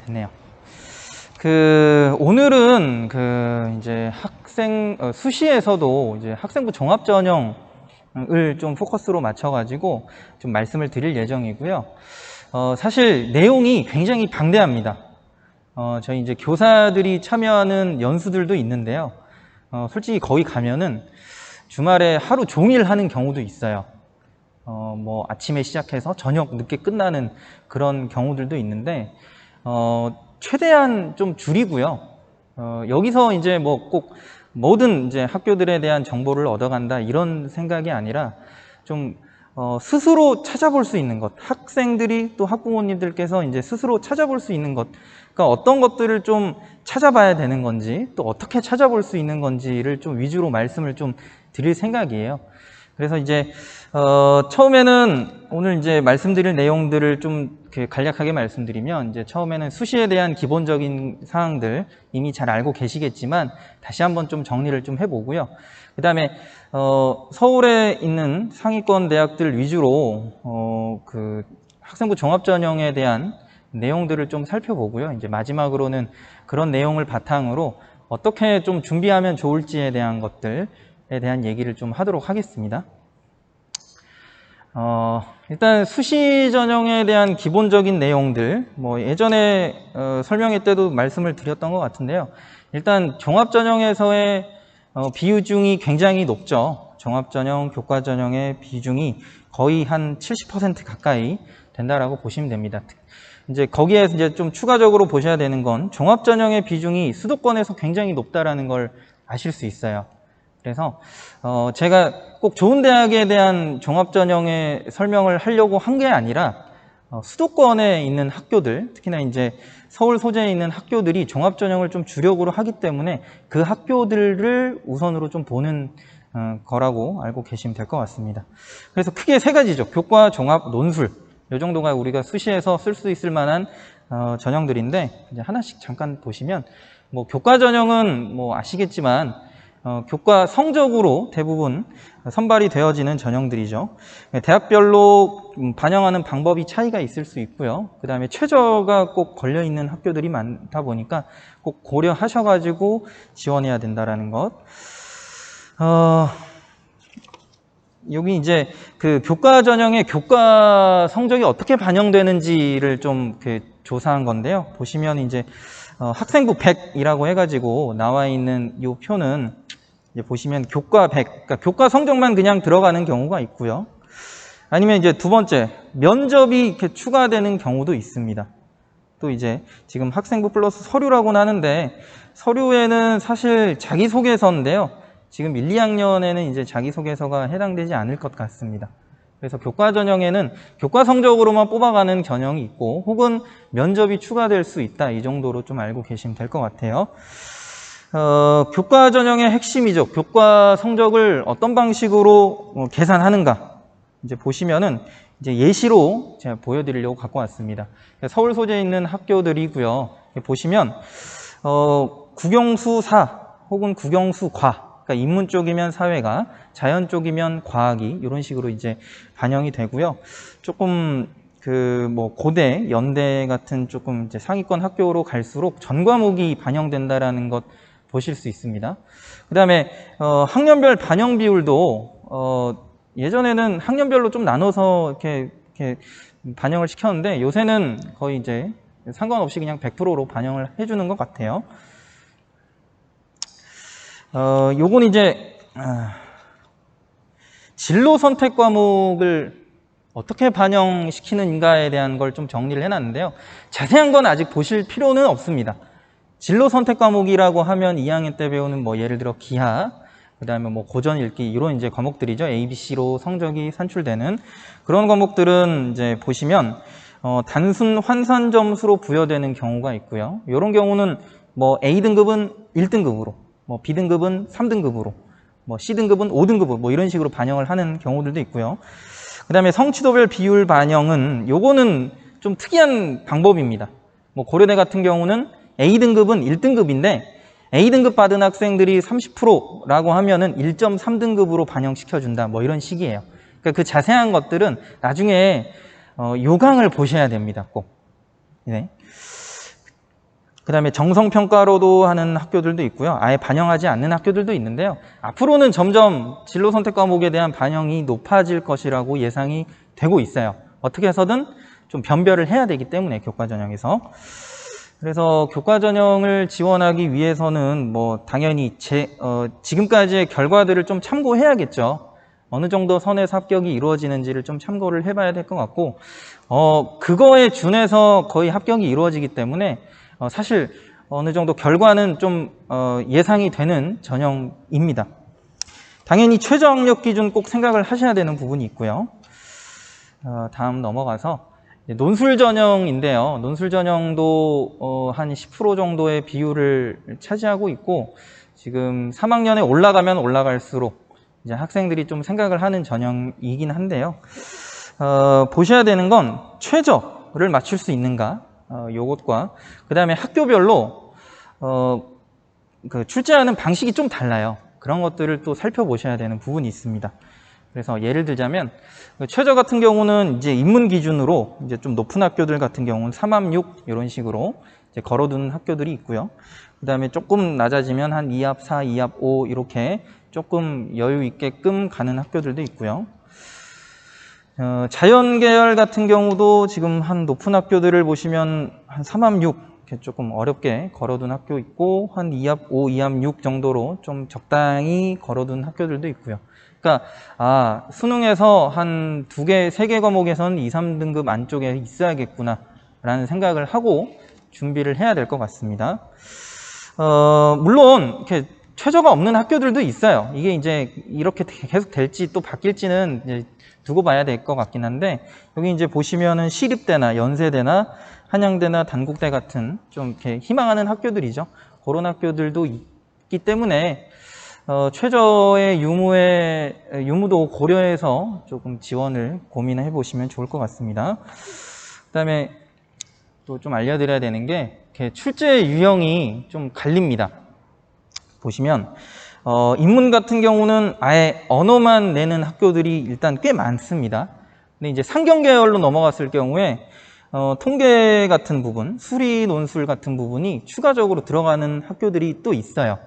됐네요. 오늘은 이제 수시에서도 이제 학생부 종합전형을 좀 포커스로 맞춰가지고 좀 말씀을 드릴 예정이고요. 사실 내용이 굉장히 방대합니다. 저희 이제 교사들이 참여하는 연수들도 있는데요. 솔직히 거기 가면은 주말에 하루 종일 하는 경우도 있어요. 뭐 아침에 시작해서 저녁 늦게 끝나는 그런 경우들도 있는데, 최대한 좀 줄이고요. 여기서 이제 뭐 꼭 모든 이제 학교들에 대한 정보를 얻어간다 이런 생각이 아니라 좀 스스로 찾아볼 수 있는 것, 학생들이 또 학부모님들께서 이제 스스로 찾아볼 수 있는 것, 그러니까 어떤 것들을 좀 찾아봐야 되는 건지 또 어떻게 찾아볼 수 있는 건지를 좀 위주로 말씀을 좀 드릴 생각이에요. 그래서 이제 처음에는 오늘 이제 말씀드릴 내용들을 좀 간략하게 말씀드리면, 이제 처음에는 수시에 대한 기본적인 사항들 이미 잘 알고 계시겠지만 다시 한번 좀 정리를 좀 해보고요. 그 다음에 서울에 있는 상위권 대학들 위주로 학생부 종합전형에 대한 내용들을 좀 살펴보고요. 이제 마지막으로는 그런 내용을 바탕으로 어떻게 좀 준비하면 좋을지에 대한 것들에 대한 얘기를 좀 하도록 하겠습니다. 일단 수시 전형에 대한 기본적인 내용들, 뭐 예전에 설명회 때도 말씀을 드렸던 것 같은데요. 일단 종합전형에서의 비중이 굉장히 높죠. 종합전형, 교과전형의 비중이 거의 한 70% 가까이 된다라고 보시면 됩니다. 이제 거기에 이제 좀 추가적으로 보셔야 되는 건 종합전형의 비중이 수도권에서 굉장히 높다라는 걸 아실 수 있어요. 그래서 제가 꼭 좋은 대학에 대한 종합전형의 설명을 하려고 한 게 아니라 수도권에 있는 학교들, 특히나 이제 서울 소재에 있는 학교들이 종합전형을 좀 주력으로 하기 때문에 그 학교들을 우선으로 좀 보는 거라고 알고 계시면 될 것 같습니다. 그래서 크게 세 가지죠. 교과, 종합, 논술. 이 정도가 우리가 수시에서 쓸 수 있을 만한 전형들인데, 이제 하나씩 잠깐 보시면, 뭐 교과 전형은 뭐 아시겠지만 교과 성적으로 대부분 선발이 되어지는 전형들이죠. 대학별로 반영하는 방법이 차이가 있을 수 있고요. 그 다음에 최저가 꼭 걸려있는 학교들이 많다 보니까 꼭 고려하셔가지고 지원해야 된다라는 것. 여기 이제 교과 전형의 교과 성적이 어떻게 반영되는지를 좀 조사한 건데요. 보시면 이제 학생부 100이라고 해가지고 나와 있는 이 표는 이제 보시면 교과 100, 그러니까 교과 성적만 그냥 들어가는 경우가 있고요. 아니면 이제 두 번째, 면접이 이렇게 추가되는 경우도 있습니다. 또 이제 지금 학생부 플러스 서류라고는 하는데, 서류에는 사실 자기소개서인데요. 지금 1, 2학년에는 이제 자기소개서가 해당되지 않을 것 같습니다. 그래서 교과 전형에는 교과 성적으로만 뽑아가는 전형이 있고, 혹은 면접이 추가될 수 있다. 이 정도로 좀 알고 계시면 될 것 같아요. 교과 전형의 핵심이죠. 교과 성적을 어떤 방식으로 계산하는가. 이제 보시면은 이제 예시로 제가 보여드리려고 갖고 왔습니다. 서울 소재에 있는 학교들이고요. 보시면 국영수 4 혹은 국영수 과, 그러니까 인문 쪽이면 사회가, 자연 쪽이면 과학이 이런 식으로 이제 반영이 되고요. 조금 뭐 고대, 연대 같은 조금 이제 상위권 학교로 갈수록 전 과목이 반영된다라는 것 보실 수 있습니다. 그 다음에 학년별 반영 비율도 예전에는 학년별로 좀 나눠서 이렇게 반영을 시켰는데, 요새는 거의 이제 상관없이 그냥 100%로 반영을 해주는 것 같아요. 요건 이제 진로 선택 과목을 어떻게 반영시키는가에 대한 걸 좀 정리를 해놨는데요. 자세한 건 아직 보실 필요는 없습니다. 진로 선택 과목이라고 하면 2학년 때 배우는 뭐 예를 들어 기하, 그 다음에 뭐 고전 읽기 이런 이제 과목들이죠. A, B, C로 성적이 산출되는 그런 과목들은 이제 보시면 단순 환산 점수로 부여되는 경우가 있고요. 이런 경우는 뭐 A등급은 1등급으로, 뭐 B등급은 3등급으로, 뭐 C등급은 5등급으로 뭐 이런 식으로 반영을 하는 경우들도 있고요. 그 다음에 성취도별 비율 반영은 요거는 좀 특이한 방법입니다. 뭐 고려대 같은 경우는 A등급은 1등급인데 A등급 받은 학생들이 30%라고 하면은 1.3등급으로 반영시켜준다. 뭐 이런 식이에요. 그러니까 그 자세한 것들은 나중에 요강을 보셔야 됩니다. 꼭. 네. 그다음에 정성평가로도 하는 학교들도 있고요. 아예 반영하지 않는 학교들도 있는데요. 앞으로는 점점 진로 선택 과목에 대한 반영이 높아질 것이라고 예상이 되고 있어요. 어떻게 해서든 좀 변별을 해야 되기 때문에 교과 전형에서. 그래서 교과 전형을 지원하기 위해서는 뭐 당연히 지금까지의 결과들을 좀 참고해야겠죠. 어느 정도 선에서 합격이 이루어지는지를 좀 참고를 해봐야 될 것 같고, 그거에 준해서 거의 합격이 이루어지기 때문에 사실 어느 정도 결과는 좀 예상이 되는 전형입니다. 당연히 최저 학력 기준 꼭 생각을 하셔야 되는 부분이 있고요. 다음 넘어가서 논술 전형인데요. 논술 전형도 한 10% 정도의 비율을 차지하고 있고, 지금 3학년에 올라가면 올라갈수록 이제 학생들이 좀 생각을 하는 전형이긴 한데요. 보셔야 되는 건 최저를 맞출 수 있는가, 요것과 그 다음에 학교별로 그 출제하는 방식이 좀 달라요. 그런 것들을 또 살펴보셔야 되는 부분이 있습니다. 그래서 예를 들자면 최저 같은 경우는 이제 인문 기준으로 이제 좀 높은 학교들 같은 경우는 3합 6 이런 식으로 이제 걸어두는 학교들이 있고요. 그 다음에 조금 낮아지면 한 2합 4, 2합 5 이렇게 조금 여유 있게끔 가는 학교들도 있고요. 자연계열 같은 경우도 지금 한 높은 학교들을 보시면 한 3합 6 이렇게 조금 어렵게 걸어둔 학교 있고, 한 2합 5, 2합 6 정도로 좀 적당히 걸어둔 학교들도 있고요. 그러니까 수능에서 한 2개, 3개 과목에서는 2, 3등급 안쪽에 있어야겠구나 라는 생각을 하고 준비를 해야 될 것 같습니다. 물론 이렇게 최저가 없는 학교들도 있어요. 이게 이제 이렇게 계속 될지 또 바뀔지는 이제 두고 봐야 될 것 같긴 한데, 여기 이제 보시면은 시립대나 연세대나 한양대나 단국대 같은 좀 이렇게 희망하는 학교들이죠. 그런 학교들도 있기 때문에 최저의 유무도 고려해서 조금 지원을 고민해 보시면 좋을 것 같습니다. 그다음에 또 좀 알려드려야 되는 게 출제 유형이 좀 갈립니다. 보시면 인문 같은 경우는 아예 언어만 내는 학교들이 일단 꽤 많습니다. 근데 이제 상경 계열로 넘어갔을 경우에 통계 같은 부분, 수리 논술 같은 부분이 추가적으로 들어가는 학교들이 또 있어요.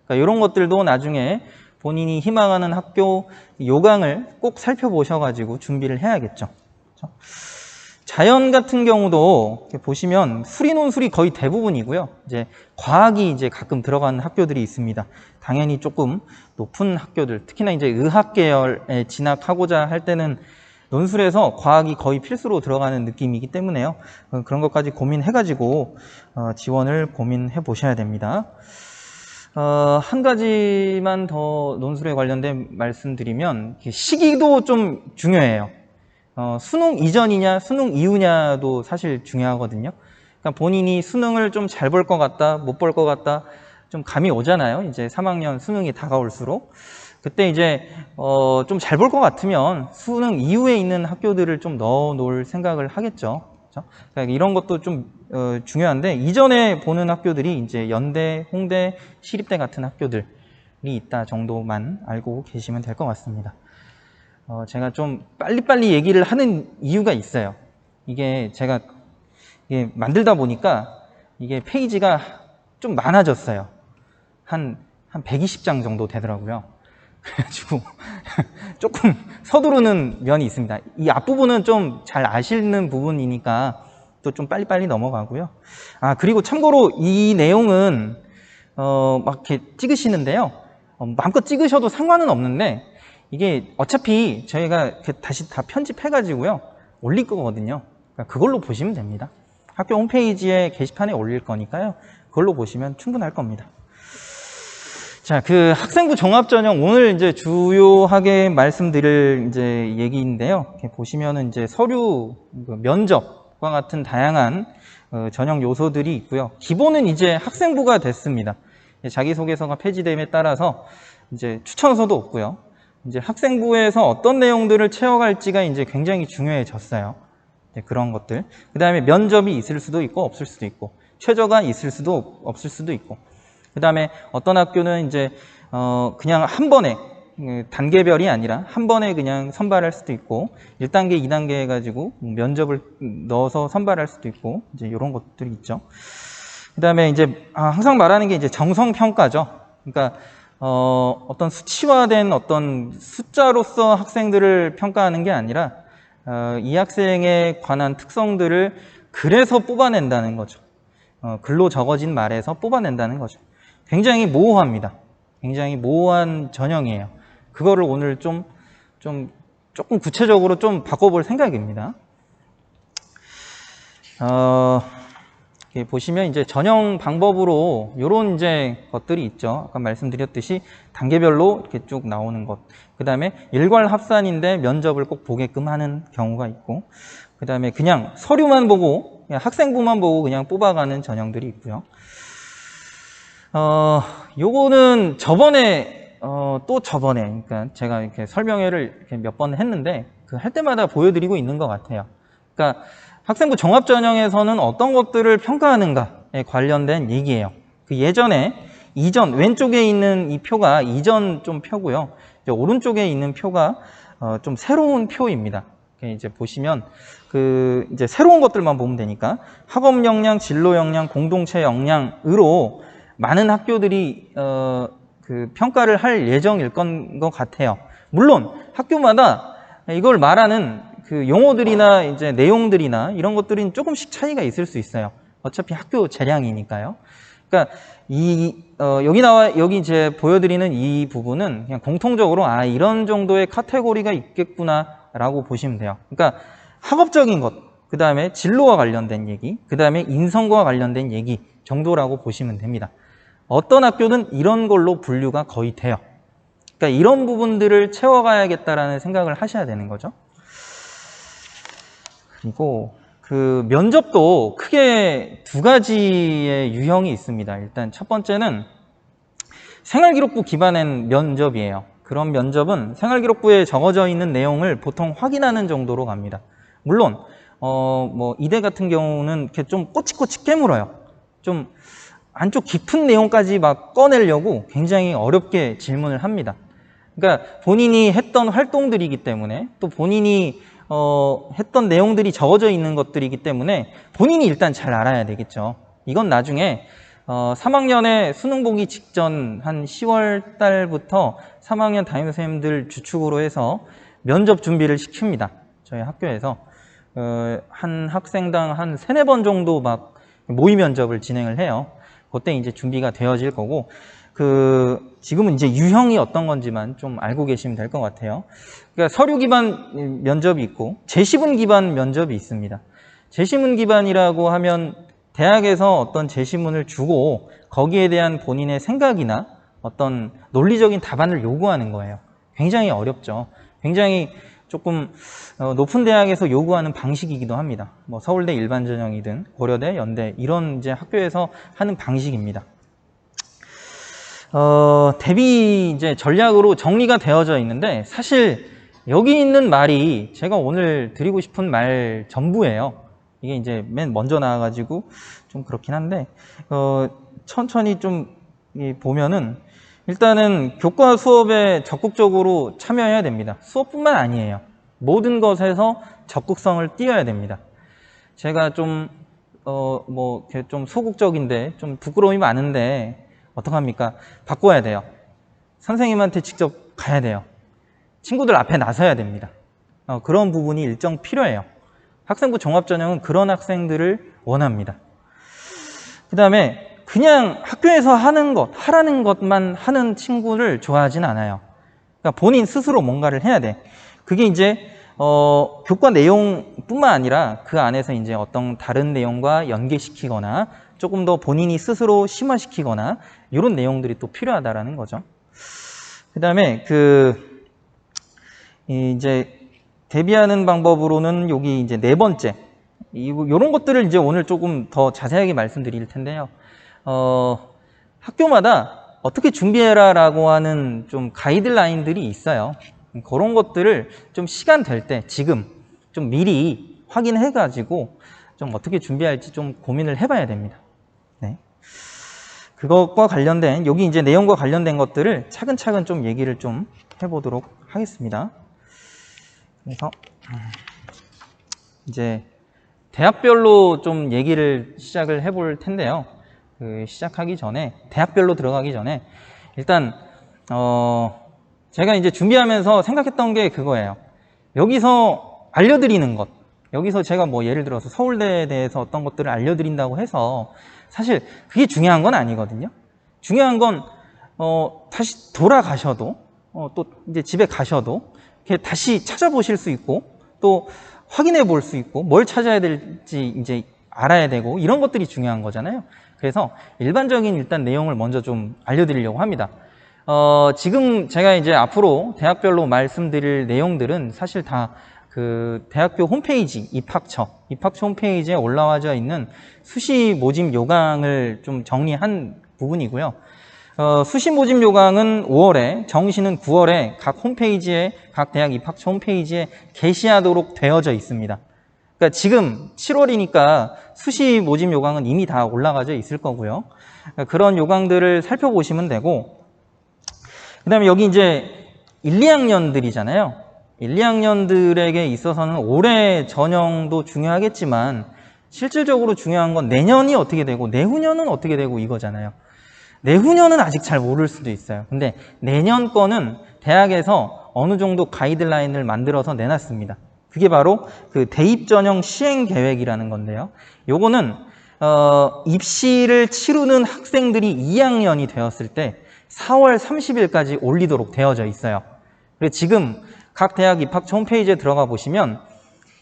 그러니까 이런 것들도 나중에 본인이 희망하는 학교 요강을 꼭 살펴보셔가지고 준비를 해야겠죠. 그렇죠? 자연 같은 경우도 이렇게 보시면 수리 논술이 거의 대부분이고요. 이제 과학이 이제 가끔 들어가는 학교들이 있습니다. 당연히 조금 높은 학교들, 특히나 이제 의학 계열에 진학하고자 할 때는 논술에서 과학이 거의 필수로 들어가는 느낌이기 때문에요. 그런 것까지 고민해가지고 지원을 고민해 보셔야 됩니다. 한 가지만 더 논술에 관련된 말씀드리면 시기도 좀 중요해요. 수능 이전이냐 수능 이후냐도 사실 중요하거든요. 그러니까 본인이 수능을 좀 잘 볼 것 같다, 못 볼 것 같다, 좀 감이 오잖아요. 이제 3학년 수능이 다가올수록. 그때 이제 좀 잘 볼 것 같으면 수능 이후에 있는 학교들을 좀 넣어 놓을 생각을 하겠죠. 그렇죠? 그러니까 이런 것도 좀 중요한데, 이전에 보는 학교들이 이제 연대, 홍대, 시립대 같은 학교들이 있다 정도만 알고 계시면 될 것 같습니다. 제가 좀 빨리빨리 얘기를 하는 이유가 있어요. 이게 제가 만들다 보니까 이게 페이지가 좀 많아졌어요. 한 120장 정도 되더라고요. 그래가지고 조금 서두르는 면이 있습니다. 이 앞부분은 좀 잘 아시는 부분이니까 또 좀 빨리빨리 넘어가고요. 그리고 참고로 이 내용은 막 이렇게 찍으시는데요. 마음껏 찍으셔도 상관은 없는데, 이게 어차피 저희가 다시 다 편집해가지고요 올릴 거거든요. 그러니까 그걸로 보시면 됩니다. 학교 홈페이지에 게시판에 올릴 거니까요. 그걸로 보시면 충분할 겁니다. 자, 그 학생부 종합전형 오늘 이제 주요하게 말씀드릴 이제 얘기인데요. 이렇게 보시면은 이제 서류, 면접과 같은 다양한 전형 요소들이 있고요. 기본은 이제 학생부가 됐습니다. 자기소개서가 폐지됨에 따라서 이제 추천서도 없고요. 이제 학생부에서 어떤 내용들을 채워갈지가 이제 굉장히 중요해졌어요. 그런 것들. 그 다음에 면접이 있을 수도 있고 없을 수도 있고, 최저가 있을 수도 없을 수도 있고, 그 다음에 어떤 학교는 이제 그냥 한 번에 단계별이 아니라 한 번에 그냥 선발할 수도 있고, 1단계, 2단계 해가지고 면접을 넣어서 선발할 수도 있고, 이제 이런 것들이 있죠. 그다음에 이제 항상 말하는 게 이제 정성 평가죠. 그러니까 어떤 수치화된 어떤 숫자로서 학생들을 평가하는 게 아니라 이 학생에 관한 특성들을 글에서 뽑아낸다는 거죠. 글로 적어진 말에서 뽑아낸다는 거죠. 굉장히 모호합니다. 굉장히 모호한 전형이에요. 그거를 오늘 조금 구체적으로 좀 바꿔볼 생각입니다. 이렇게 보시면 이제 전형 방법으로 이런 이제 것들이 있죠. 아까 말씀드렸듯이 단계별로 이렇게 쭉 나오는 것. 그 다음에 일괄 합산인데 면접을 꼭 보게끔 하는 경우가 있고, 그 다음에 그냥 서류만 보고, 그냥 학생부만 보고 그냥 뽑아가는 전형들이 있고요. 요거는 저번에, 또 저번에, 그러니까 제가 이렇게 설명회를 이렇게 몇 번 했는데, 그 할 때마다 보여드리고 있는 것 같아요. 그러니까 학생부 종합전형에서는 어떤 것들을 평가하는가에 관련된 얘기예요. 그 예전에 이전 왼쪽에 있는 이 표가 이전 좀 표고요. 이제 오른쪽에 있는 표가 좀 새로운 표입니다. 이제 보시면 그 이제 새로운 것들만 보면 되니까 학업 역량, 진로 역량, 공동체 역량으로 많은 학교들이 그 평가를 할 예정일 것 같아요. 물론 학교마다 이걸 말하는 그 용어들이나 이제 내용들이나 이런 것들은 조금씩 차이가 있을 수 있어요. 어차피 학교 재량이니까요. 그러니까 여기 이제 보여드리는 이 부분은 그냥 공통적으로 이런 정도의 카테고리가 있겠구나라고 보시면 돼요. 그러니까 학업적인 것, 그 다음에 진로와 관련된 얘기, 그 다음에 인성과 관련된 얘기 정도라고 보시면 됩니다. 어떤 학교는 이런 걸로 분류가 거의 돼요. 그러니까 이런 부분들을 채워가야겠다라는 생각을 하셔야 되는 거죠. 그리고 그 면접도 크게 두 가지의 유형이 있습니다. 일단 첫 번째는 생활기록부 기반의 면접이에요. 그런 면접은 생활기록부에 적어져 있는 내용을 보통 확인하는 정도로 갑니다. 물론 뭐 이대 같은 경우는 이렇게 좀 꼬치꼬치 깨물어요. 좀 안쪽 깊은 내용까지 막 꺼내려고 굉장히 어렵게 질문을 합니다. 그러니까 본인이 했던 활동들이기 때문에 또 본인이 했던 내용들이 적어져 있는 것들이기 때문에 본인이 일단 잘 알아야 되겠죠. 이건 나중에 3학년에 수능 보기 직전 한 10월 달부터 3학년 담임선생님들 주축으로 해서 면접 준비를 시킵니다. 저희 학교에서 한 학생당 한 3-4번 정도 막 모의 면접을 진행을 해요. 그때 이제 준비가 되어질 거고, 지금은 이제 유형이 어떤 건지만 좀 알고 계시면 될 것 같아요. 그러니까 서류 기반 면접이 있고 제시문 기반 면접이 있습니다. 제시문 기반이라고 하면 대학에서 어떤 제시문을 주고 거기에 대한 본인의 생각이나 어떤 논리적인 답안을 요구하는 거예요. 굉장히 어렵죠. 굉장히 조금 높은 대학에서 요구하는 방식이기도 합니다. 뭐 서울대 일반전형이든 고려대, 연대 이런 이제 학교에서 하는 방식입니다. 대비 이제 전략으로 정리가 되어져 있는데 사실 여기 있는 말이 제가 오늘 드리고 싶은 말 전부예요. 이게 이제 맨 먼저 나와가지고 좀 그렇긴 한데 천천히 좀 보면은 일단은 교과 수업에 적극적으로 참여해야 됩니다. 수업뿐만 아니에요. 모든 것에서 적극성을 띄어야 됩니다. 제가 좀 좀 소극적인데 좀 부끄러움이 많은데 어떡합니까? 바꿔야 돼요. 선생님한테 직접 가야 돼요. 친구들 앞에 나서야 됩니다. 그런 부분이 일정 필요해요. 학생부 종합전형은 그런 학생들을 원합니다. 그 다음에 그냥 학교에서 하라는 것만 하는 친구를 좋아하진 않아요. 그러니까 본인 스스로 뭔가를 해야 돼. 그게 이제 교과 내용뿐만 아니라 그 안에서 이제 어떤 다른 내용과 연계시키거나 조금 더 본인이 스스로 심화시키거나 이런 내용들이 또 필요하다라는 거죠. 그 다음에 이제 대비하는 방법으로는 여기 이제 4번째 이런 것들을 이제 오늘 조금 더 자세하게 말씀드릴 텐데요. 학교마다 어떻게 준비해라라고 하는 좀 가이드라인들이 있어요. 그런 것들을 좀 시간 될 때 지금 좀 미리 확인해가지고 좀 어떻게 준비할지 좀 고민을 해봐야 됩니다. 네. 그것과 관련된 여기 이제 내용과 관련된 것들을 차근차근 좀 얘기를 좀 해보도록 하겠습니다. 그래서 이제 대학별로 좀 얘기를 시작을 해볼 텐데요. 시작하기 전에, 대학별로 들어가기 전에 일단 제가 이제 준비하면서 생각했던 게 그거예요. 여기서 알려드리는 것, 여기서 제가 뭐 예를 들어서 서울대에 대해서 어떤 것들을 알려드린다고 해서 사실 그게 중요한 건 아니거든요. 중요한 건 다시 돌아가셔도 또 이제 집에 가셔도 이렇게 다시 찾아보실 수 있고 또 확인해 볼 수 있고 뭘 찾아야 될지 이제 알아야 되고 이런 것들이 중요한 거잖아요. 그래서 일반적인 일단 내용을 먼저 좀 알려드리려고 합니다. 지금 제가 이제 앞으로 대학별로 말씀드릴 내용들은 사실 다 그 대학교 홈페이지, 입학처 홈페이지에 올라와져 있는 수시 모집 요강을 좀 정리한 부분이고요. 수시 모집 요강은 5월에, 정시는 9월에 각 홈페이지에, 각 대학 입학처 홈페이지에 게시하도록 되어져 있습니다. 그러니까 지금 7월이니까 수시 모집 요강은 이미 다 올라가져 있을 거고요. 그러니까 그런 요강들을 살펴보시면 되고, 그 다음에 여기 이제 1, 2학년들이잖아요. 1, 2학년들에게 있어서는 올해 전형도 중요하겠지만 실질적으로 중요한 건 내년이 어떻게 되고 내후년은 어떻게 되고 이거잖아요. 내후년은 아직 잘 모를 수도 있어요. 근데 내년 거는 대학에서 어느 정도 가이드라인을 만들어서 내놨습니다. 그게 바로 그 대입 전형 시행 계획이라는 건데요. 요거는 입시를 치르는 학생들이 2학년이 되었을 때 4월 30일까지 올리도록 되어져 있어요. 그래서 지금 각 대학 입학처 홈페이지에 들어가 보시면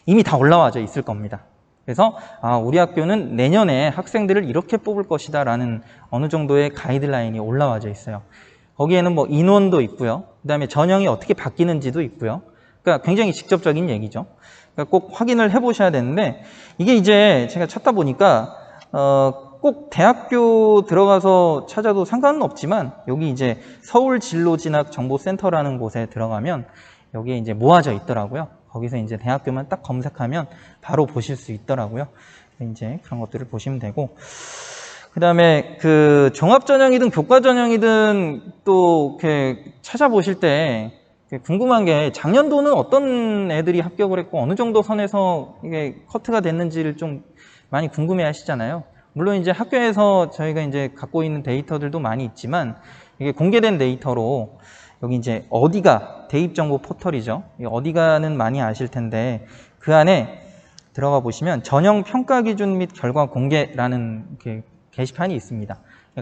이미 다 올라와져 있을 겁니다. 그래서 우리 학교는 내년에 학생들을 이렇게 뽑을 것이다 라는 어느 정도의 가이드라인이 올라와져 있어요. 거기에는 뭐 인원도 있고요. 그 다음에 전형이 어떻게 바뀌는지도 있고요. 그러니까 굉장히 직접적인 얘기죠. 그러니까 꼭 확인을 해보셔야 되는데 이게 이제 제가 찾다 보니까 꼭 대학교 들어가서 찾아도 상관은 없지만 여기 이제 서울진로진학정보센터라는 곳에 들어가면 여기에 이제 모아져 있더라고요. 거기서 이제 대학교만 딱 검색하면 바로 보실 수 있더라고요. 이제 그런 것들을 보시면 되고, 그 다음에 그 종합전형이든 교과전형이든 또 이렇게 찾아보실 때 궁금한 게 작년도는 어떤 애들이 합격을 했고 어느 정도 선에서 이게 커트가 됐는지를 좀 많이 궁금해 하시잖아요. 물론 이제 학교에서 저희가 이제 갖고 있는 데이터들도 많이 있지만 이게 공개된 데이터로 여기 이제 어디가 대입정보 포털이죠. 어디가는 많이 아실 텐데 그 안에 들어가 보시면 전형 평가 기준 및 결과 공개라는 이렇게 게시판이 있습니다.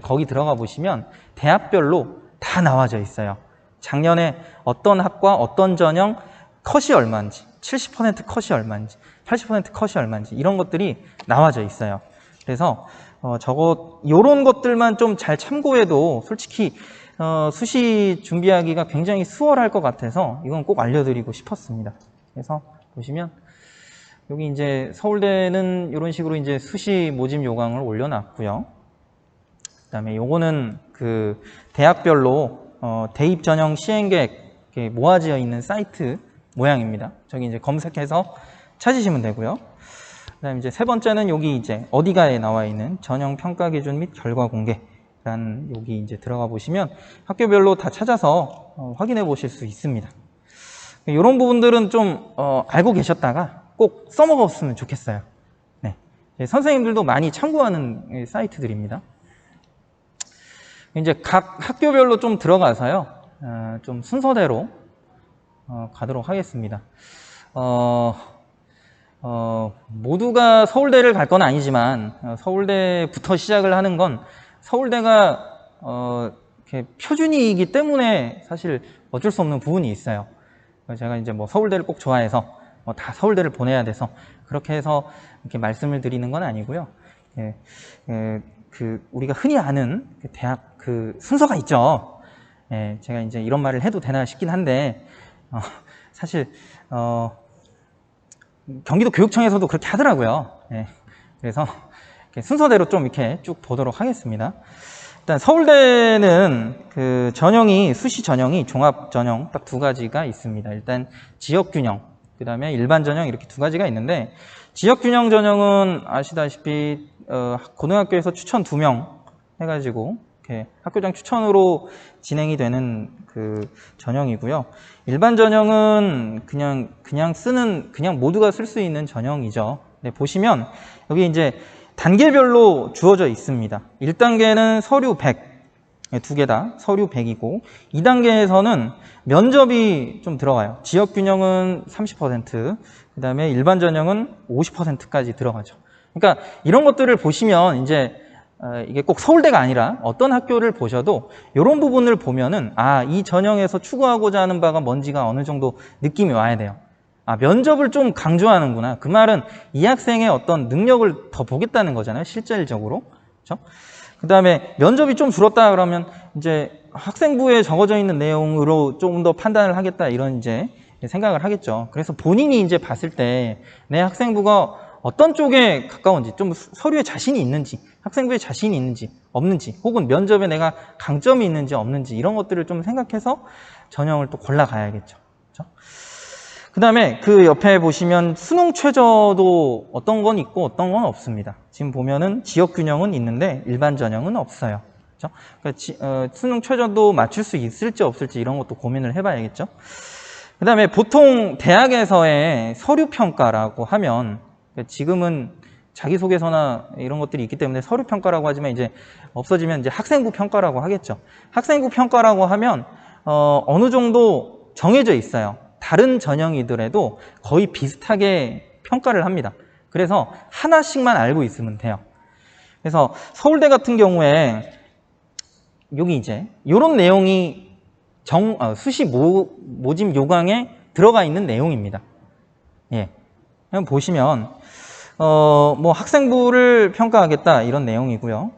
거기 들어가 보시면 대학별로 다 나와져 있어요. 작년에 어떤 학과 어떤 전형 컷이 얼마인지 70% 컷이 얼마인지 80% 컷이 얼마인지 이런 것들이 나와져 있어요. 그래서 요런 것들만 좀 잘 참고해도 솔직히 수시 준비하기가 굉장히 수월할 것 같아서 이건 꼭 알려드리고 싶었습니다. 그래서 보시면 여기 이제 서울대는 이런 식으로 이제 수시 모집 요강을 올려놨고요. 그다음에 요거는 그 대학별로 대입 전형 시행계획 모아져 있는 사이트 모양입니다. 저기 이제 검색해서 찾으시면 되고요. 그다음에 이제 세 번째는 여기 이제 어디가에 나와 있는 전형 평가 기준 및 결과 공개. 여기 이제 들어가 보시면 학교별로 다 찾아서 확인해 보실 수 있습니다. 이런 부분들은 좀 알고 계셨다가 꼭 써먹었으면 좋겠어요. 네. 선생님들도 많이 참고하는 사이트들입니다. 이제 각 학교별로 좀 들어가서요, 좀 순서대로 가도록 하겠습니다. 모두가 서울대를 갈 건 아니지만 서울대부터 시작을 하는 건 서울대가 이렇게 표준이기 때문에 사실 어쩔 수 없는 부분이 있어요. 제가 이제 뭐 서울대를 꼭 좋아해서 다 서울대를 보내야 돼서 그렇게 해서 이렇게 말씀을 드리는 건 아니고요. 우리가 흔히 아는 그 대학 그 순서가 있죠. 제가 이제 이런 말을 해도 되나 싶긴 한데 사실 경기도 교육청에서도 그렇게 하더라고요. 그래서 순서대로 좀 이렇게 쭉 보도록 하겠습니다. 일단 서울대는 그 전형이 수시 전형이 종합 전형 딱 두 가지가 있습니다. 일단 지역 균형, 그 다음에 일반 전형 이렇게 두 가지가 있는데 지역 균형 전형은 아시다시피 고등학교에서 추천 2명 해가지고 이렇게 학교장 추천으로 진행이 되는 그 전형이고요. 일반 전형은 그냥 모두가 쓸 수 있는 전형이죠. 네, 보시면 여기 이제 단계별로 주어져 있습니다. 1단계는 서류 100, 두 개 다 서류 100이고 2단계에서는 면접이 좀 들어가요. 지역균형은 30%, 그 다음에 일반 전형은 50%까지 들어가죠. 그러니까 이런 것들을 보시면 이제 이게 꼭 서울대가 아니라 어떤 학교를 보셔도 이런 부분을 보면은 이 전형에서 추구하고자 하는 바가 뭔지가 어느 정도 느낌이 와야 돼요. 면접을 좀 강조하는구나. 그 말은 이 학생의 어떤 능력을 더 보겠다는 거잖아요. 실질적으로. 그렇죠? 그 다음에 면접이 좀 줄었다 그러면 이제 학생부에 적어져 있는 내용으로 좀 더 판단을 하겠다 이런 이제 생각을 하겠죠. 그래서 본인이 이제 봤을 때 내 학생부가 어떤 쪽에 가까운지, 좀 서류에 자신이 있는지, 학생부에 자신이 있는지 없는지, 혹은 면접에 내가 강점이 있는지 없는지 이런 것들을 좀 생각해서 전형을 또 골라가야겠죠. 그렇죠? 그 다음에 그 옆에 보시면 수능 최저도 어떤 건 있고 어떤 건 없습니다. 지금 보면은 지역 균형은 있는데 일반 전형은 없어요. 그렇죠? 그러니까 수능 최저도 맞출 수 있을지 없을지 이런 것도 고민을 해봐야겠죠. 그 다음에 보통 대학에서의 서류 평가라고 하면, 지금은 자기소개서나 이런 것들이 있기 때문에 서류 평가라고 하지만 이제 없어지면 이제 학생부 평가라고 하겠죠. 학생부 평가라고 하면 어느 정도 정해져 있어요. 다른 전형이더라도 거의 비슷하게 평가를 합니다. 그래서 하나씩만 알고 있으면 돼요. 그래서 서울대 같은 경우에 여기 이제 이런 내용이 수시 모집 요강에 들어가 있는 내용입니다. 예. 그냥 보시면 뭐 학생부를 평가하겠다 이런 내용이고요.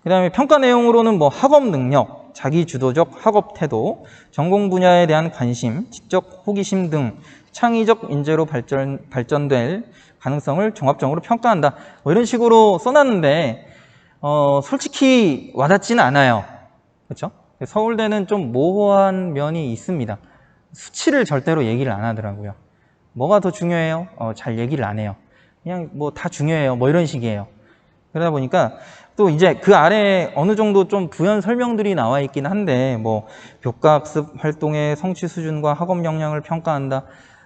그 다음에 평가 내용으로는 뭐 학업 능력, 자기 주도적 학업 태도, 전공 분야에 대한 관심, 지적 호기심 등 창의적 인재로 발전될 가능성을 종합적으로 평가한다. 뭐 이런 식으로 써놨는데 솔직히 와닿지는 않아요. 그렇죠? 서울대는 좀 모호한 면이 있습니다. 수치를 절대로 얘기를 안 하더라고요. 뭐가 더 중요해요? 잘 얘기를 안 해요. 그냥 뭐 다 중요해요. 뭐 이런 식이에요. 그러다 보니까 또 이제 그 아래에 어느 정도 좀 부연 설명들이 나와 있긴 한데, 뭐 교과학습 활동의 성취 수준과 학업 역량을 평가한다.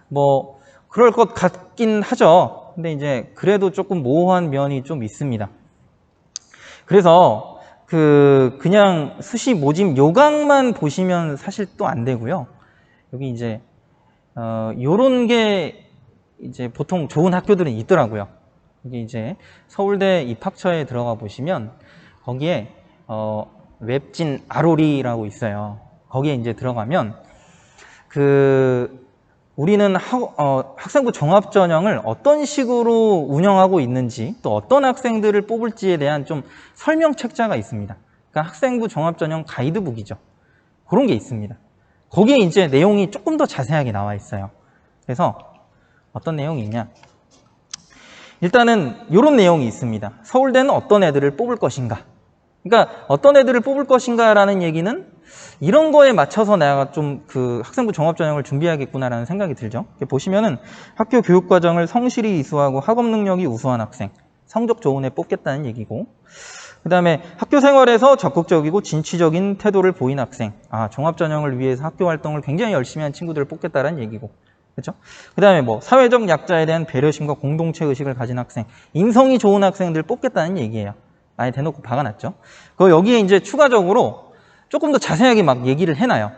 뭐 그럴 것 같긴 하죠. 근데 이제 그래도 조금 모호한 면이 좀 있습니다. 그래서 그냥 수시 모집 요강만 보시면 사실 또 안 되고요. 여기 이제 요런 게 이제 보통 좋은 학교들은 있더라고요. 이게 이제 서울대 입학처에 들어가 보시면 거기에 웹진 아로리라고 있어요. 거기에 이제 들어가면 우리는 학생부 종합전형을 어떤 식으로 운영하고 있는지, 또 어떤 학생들을 뽑을지에 대한 좀 설명 책자가 있습니다. 그러니까 학생부 종합전형 가이드북이죠. 그런 게 있습니다. 거기에 이제 내용이 조금 더 자세하게 나와 있어요. 그래서 어떤 내용이 있냐? 일단은 이런 내용이 있습니다. 서울대는 어떤 애들을 뽑을 것인가? 그러니까 어떤 애들을 뽑을 것인가라는 얘기는 이런 거에 맞춰서 내가 좀 학생부 종합전형을 준비하겠구나라는 생각이 들죠. 보시면은 학교 교육과정을 성실히 이수하고 학업 능력이 우수한 학생, 성적 좋은 애 뽑겠다는 얘기고, 그 다음에 학교 생활에서 적극적이고 진취적인 태도를 보인 학생, 종합전형을 위해서 학교 활동을 굉장히 열심히 한 친구들을 뽑겠다는 얘기고, 그렇죠? 그 다음에 뭐 사회적 약자에 대한 배려심과 공동체 의식을 가진 학생, 인성이 좋은 학생들 뽑겠다는 얘기예요. 아예 대놓고 박아놨죠. 여기에 이제 추가적으로 조금 더 자세하게 막 얘기를 해놔요.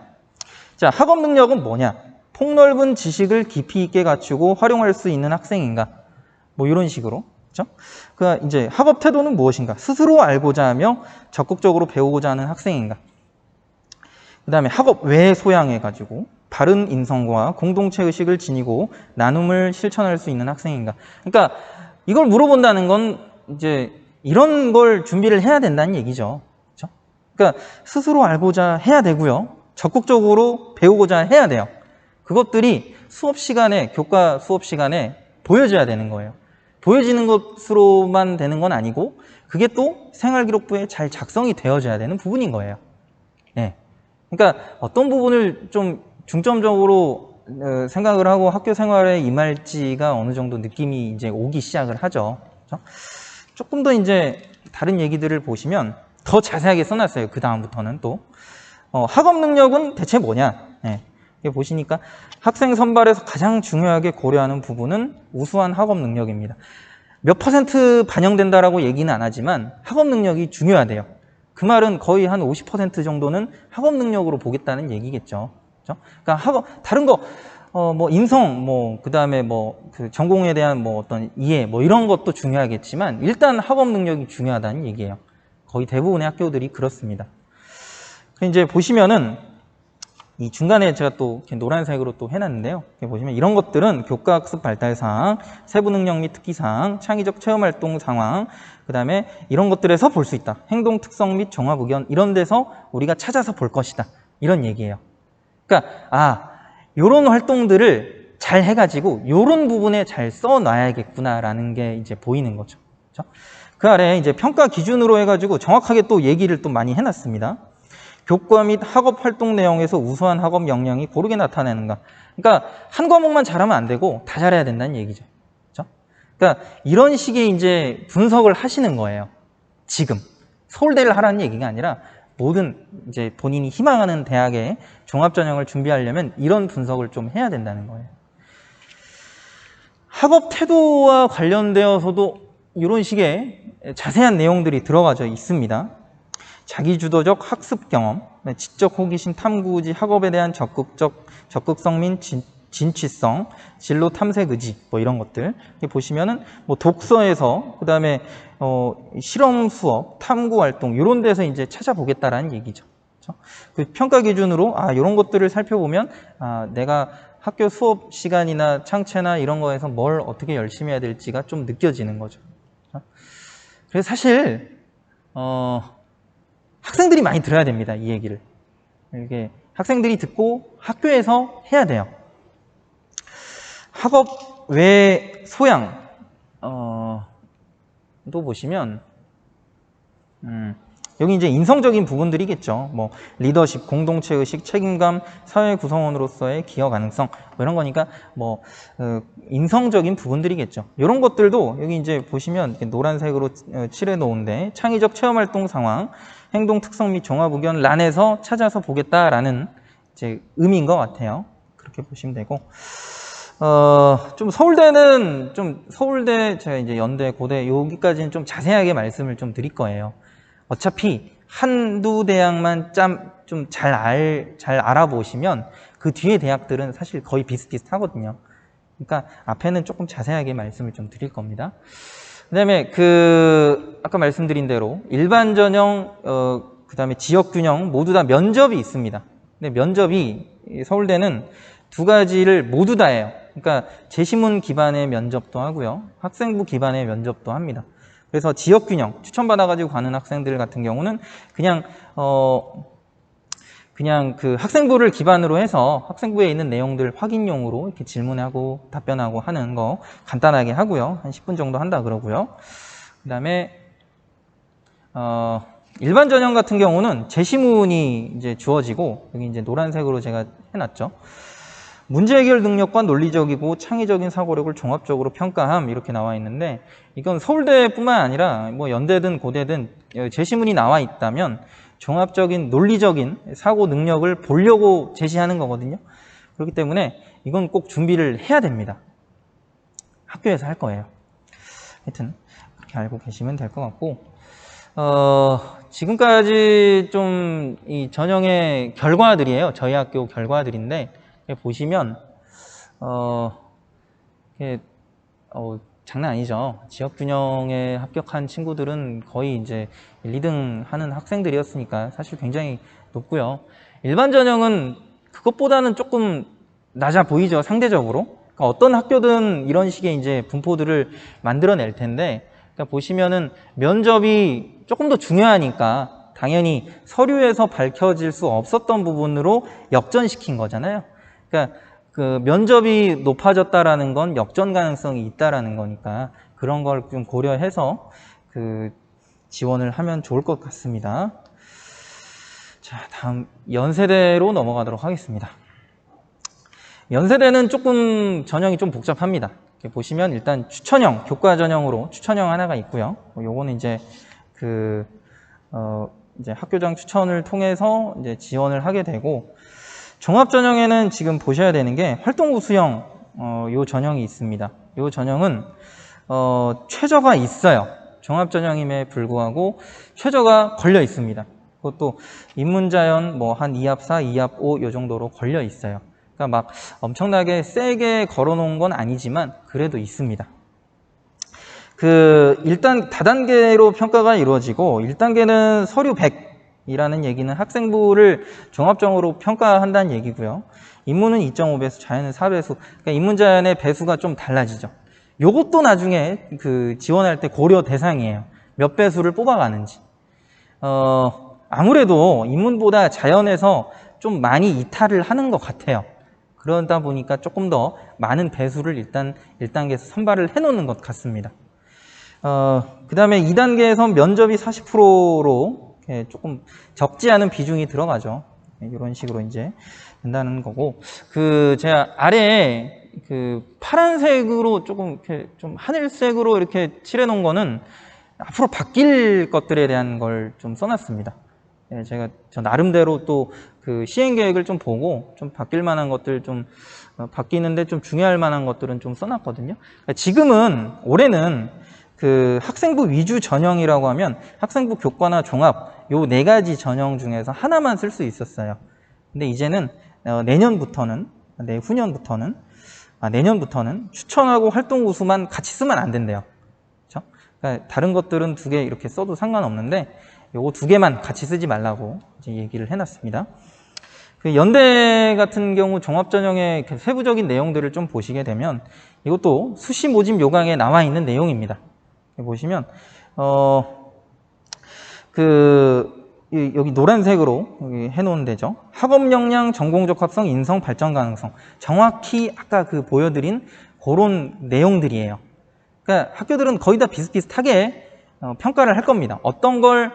자, 학업 능력은 뭐냐? 폭넓은 지식을 깊이 있게 갖추고 활용할 수 있는 학생인가? 뭐 이런 식으로. 그렇죠? 이제 학업 태도는 무엇인가? 스스로 알고자 하며 적극적으로 배우고자 하는 학생인가? 그 다음에 학업 외 소양해 가지고 바른 인성과 공동체 의식을 지니고 나눔을 실천할 수 있는 학생인가? 그러니까 이걸 물어본다는 건 이제 이런 걸 준비를 해야 된다는 얘기죠. 그렇죠? 그러니까 스스로 알고자 해야 되고요. 적극적으로 배우고자 해야 돼요. 그것들이 수업 시간에, 교과 수업 시간에 보여져야 되는 거예요. 보여지는 것으로만 되는 건 아니고 그게 또 생활기록부에 잘 작성이 되어져야 되는 부분인 거예요. 네. 그러니까 어떤 부분을 좀 중점적으로 생각을 하고 학교 생활에 임할지가 어느 정도 느낌이 이제 오기 시작을 하죠. 그렇죠? 조금 더 이제 다른 얘기들을 보시면 더 자세하게 써놨어요. 그 다음부터는 또 학업 능력은 대체 뭐냐? 네. 보시니까 학생 선발에서 가장 중요하게 고려하는 부분은 우수한 학업 능력입니다. 몇 퍼센트 반영된다라고 얘기는 안 하지만 학업 능력이 중요하대요. 그 말은 거의 한 50% 정도는 학업 능력으로 보겠다는 얘기겠죠. 그렇죠? 그러니까 다른 거, 뭐 인성, 뭐 그다음에 뭐 그 전공에 대한 뭐 어떤 이해, 뭐 이런 것도 중요하겠지만 일단 학업 능력이 중요하다는 얘기예요. 거의 대부분의 학교들이 그렇습니다. 이제 보시면은 이 중간에 제가 또 이렇게 노란색으로 또 해놨는데요. 이렇게 보시면 이런 것들은 교과 학습 발달 사항, 세부 능력 및 특기 사항, 창의적 체험 활동 상황, 그 다음에 이런 것들에서 볼 수 있다. 행동 특성 및 종합 의견 이런 데서 우리가 찾아서 볼 것이다. 이런 얘기예요. 그러니까 요런 활동들을 잘 해가지고 요런 부분에 잘 써놔야겠구나라는 게 이제 보이는 거죠. 그렇죠? 그 아래 이제 평가 기준으로 해가지고 정확하게 또 얘기를 또 많이 해놨습니다. 교과 및 학업 활동 내용에서 우수한 학업 역량이 고르게 나타내는가. 그러니까 한 과목만 잘하면 안 되고 다 잘해야 된다는 얘기죠. 그렇죠? 그러니까 이런 식의 이제 분석을 하시는 거예요. 지금 서울대를 하라는 얘기가 아니라 모든 이제 본인이 희망하는 대학의 종합전형을 준비하려면 이런 분석을 좀 해야 된다는 거예요. 학업 태도와 관련되어서도 이런 식의 자세한 내용들이 들어가져 있습니다. 자기주도적 학습 경험, 지적 호기심, 탐구의지, 학업에 대한 적극성 및 진취성, 진로 탐색 의지, 뭐 이런 것들. 보시면은 뭐 독서에서, 그 다음에 실험 수업, 탐구 활동, 이런 데서 이제 찾아보겠다라는 얘기죠. 그렇죠? 그 평가 기준으로, 이런 것들을 살펴보면, 내가 학교 수업 시간이나 창체나 이런 거에서 뭘 어떻게 열심히 해야 될지가 좀 느껴지는 거죠. 그렇죠? 그래서 사실, 학생들이 많이 들어야 됩니다. 이 얘기를. 이게 학생들이 듣고 학교에서 해야 돼요. 학업 외 소양, 또 보시면, 여기 이제 인성적인 부분들이겠죠. 뭐, 리더십, 공동체 의식, 책임감, 사회 구성원으로서의 기여 가능성, 뭐 이런 거니까, 뭐, 인성적인 부분들이겠죠. 이런 것들도 여기 이제 보시면 노란색으로 칠해 놓은데, 창의적 체험 활동 상황, 행동 특성 및 종합 의견 란에서 찾아서 보겠다라는 이제 의미인 것 같아요. 그렇게 보시면 되고. 좀 서울대, 제가 이제 연대, 고대, 여기까지는 좀 자세하게 말씀을 좀 드릴 거예요. 어차피 한두 대학만 좀 잘 알아보시면 그 뒤에 대학들은 사실 거의 비슷비슷하거든요. 그러니까 앞에는 조금 자세하게 말씀을 좀 드릴 겁니다. 그 다음에 아까 말씀드린 대로 일반 전형, 그 다음에 지역 균형 모두 다 면접이 있습니다. 근데 면접이 서울대는 두 가지를 모두 다 해요. 그러니까 재시문 기반의 면접도 하고요. 학생부 기반의 면접도 합니다. 그래서 지역 균형, 추천받아가지고 가는 학생들 같은 경우는 그냥 그 학생부를 기반으로 해서 학생부에 있는 내용들 확인용으로 이렇게 질문하고 답변하고 하는 거 간단하게 하고요. 한 10분 정도 한다 그러고요. 그 다음에, 일반 전형 같은 경우는 재시문이 이제 주어지고, 여기 이제 노란색으로 제가 해놨죠. 문제 해결 능력과 논리적이고 창의적인 사고력을 종합적으로 평가함 이렇게 나와 있는데 이건 서울대뿐만 아니라 뭐 연대든 고대든 제시문이 나와 있다면 종합적인 논리적인 사고 능력을 보려고 제시하는 거거든요. 그렇기 때문에 이건 꼭 준비를 해야 됩니다. 학교에서 할 거예요. 하여튼 그렇게 알고 계시면 될 것 같고 지금까지 좀 이 전형의 결과들이에요. 저희 학교 결과들인데 보시면 장난 아니죠. 지역균형에 합격한 친구들은 거의 이제 1, 2등 하는 학생들이었으니까 사실 굉장히 높고요. 일반 전형은 그것보다는 조금 낮아 보이죠, 상대적으로. 그러니까 어떤 학교든 이런 식의 이제 분포들을 만들어낼 텐데, 그러니까 보시면은 면접이 조금 더 중요하니까 당연히 서류에서 밝혀질 수 없었던 부분으로 역전시킨 거잖아요. 그러니까 그 면접이 높아졌다라는 건 역전 가능성이 있다라는 거니까 그런 걸 좀 고려해서 그 지원을 하면 좋을 것 같습니다. 자, 다음 연세대로 넘어가도록 하겠습니다. 연세대는 조금 전형이 좀 복잡합니다. 이렇게 보시면 일단 추천형, 교과 전형으로 추천형 하나가 있고요. 요거는 이제 이제 학교장 추천을 통해서 이제 지원을 하게 되고, 종합전형에는 지금 보셔야 되는 게 활동부 수형 요 전형이 있습니다. 요 전형은 최저가 있어요. 종합전형임에 불구하고 최저가 걸려 있습니다. 그것도 인문자연 뭐 한 2합 4, 2합 5 요 정도로 걸려 있어요. 그러니까 막 엄청나게 세게 걸어 놓은 건 아니지만 그래도 있습니다. 일단 다단계로 평가가 이루어지고 1단계는 서류 100이라는 얘기는 학생부를 종합적으로 평가한다는 얘기고요. 인문은 2.5배수, 자연은 4배수. 그러니까 인문자연의 배수가 좀 달라지죠. 요것도 나중에 지원할 때 고려 대상이에요. 몇 배수를 뽑아가는지. 아무래도 인문보다 자연에서 좀 많이 이탈을 하는 것 같아요. 그러다 보니까 조금 더 많은 배수를 일단 1단계에서 선발을 해놓는 것 같습니다. 그 다음에 2단계에서 면접이 40%로 조금 적지 않은 비중이 들어가죠. 이런 식으로 이제 된다는 거고, 제가 아래에 파란색으로 조금 이렇게 좀 하늘색으로 이렇게 칠해 놓은 거는 앞으로 바뀔 것들에 대한 걸 좀 써놨습니다. 저 나름대로 또 시행 계획을 좀 보고 좀 바뀔 만한 것들 좀 바뀌는데 좀 중요할 만한 것들은 좀 써놨거든요. 지금은 올해는 학생부 위주 전형이라고 하면 학생부 교과나 종합 요 4가지 전형 중에서 하나만 쓸 수 있었어요. 근데 이제는 내년부터는 추천하고 활동 우수만 같이 쓰면 안 된대요. 그렇죠? 그러니까 다른 것들은 2개 이렇게 써도 상관없는데 요거 2개만 같이 쓰지 말라고 이제 얘기를 해놨습니다. 연대 같은 경우 종합전형의 세부적인 내용들을 좀 보시게 되면 이것도 수시 모집 요강에 나와 있는 내용입니다. 보시면 여기 노란색으로 여기 해놓은 데죠. 학업 역량, 전공적 합성, 인성, 발전 가능성. 정확히 아까 보여드린 그런 내용들이에요. 그러니까 학교들은 거의 다 비슷비슷하게 평가를 할 겁니다. 어떤 걸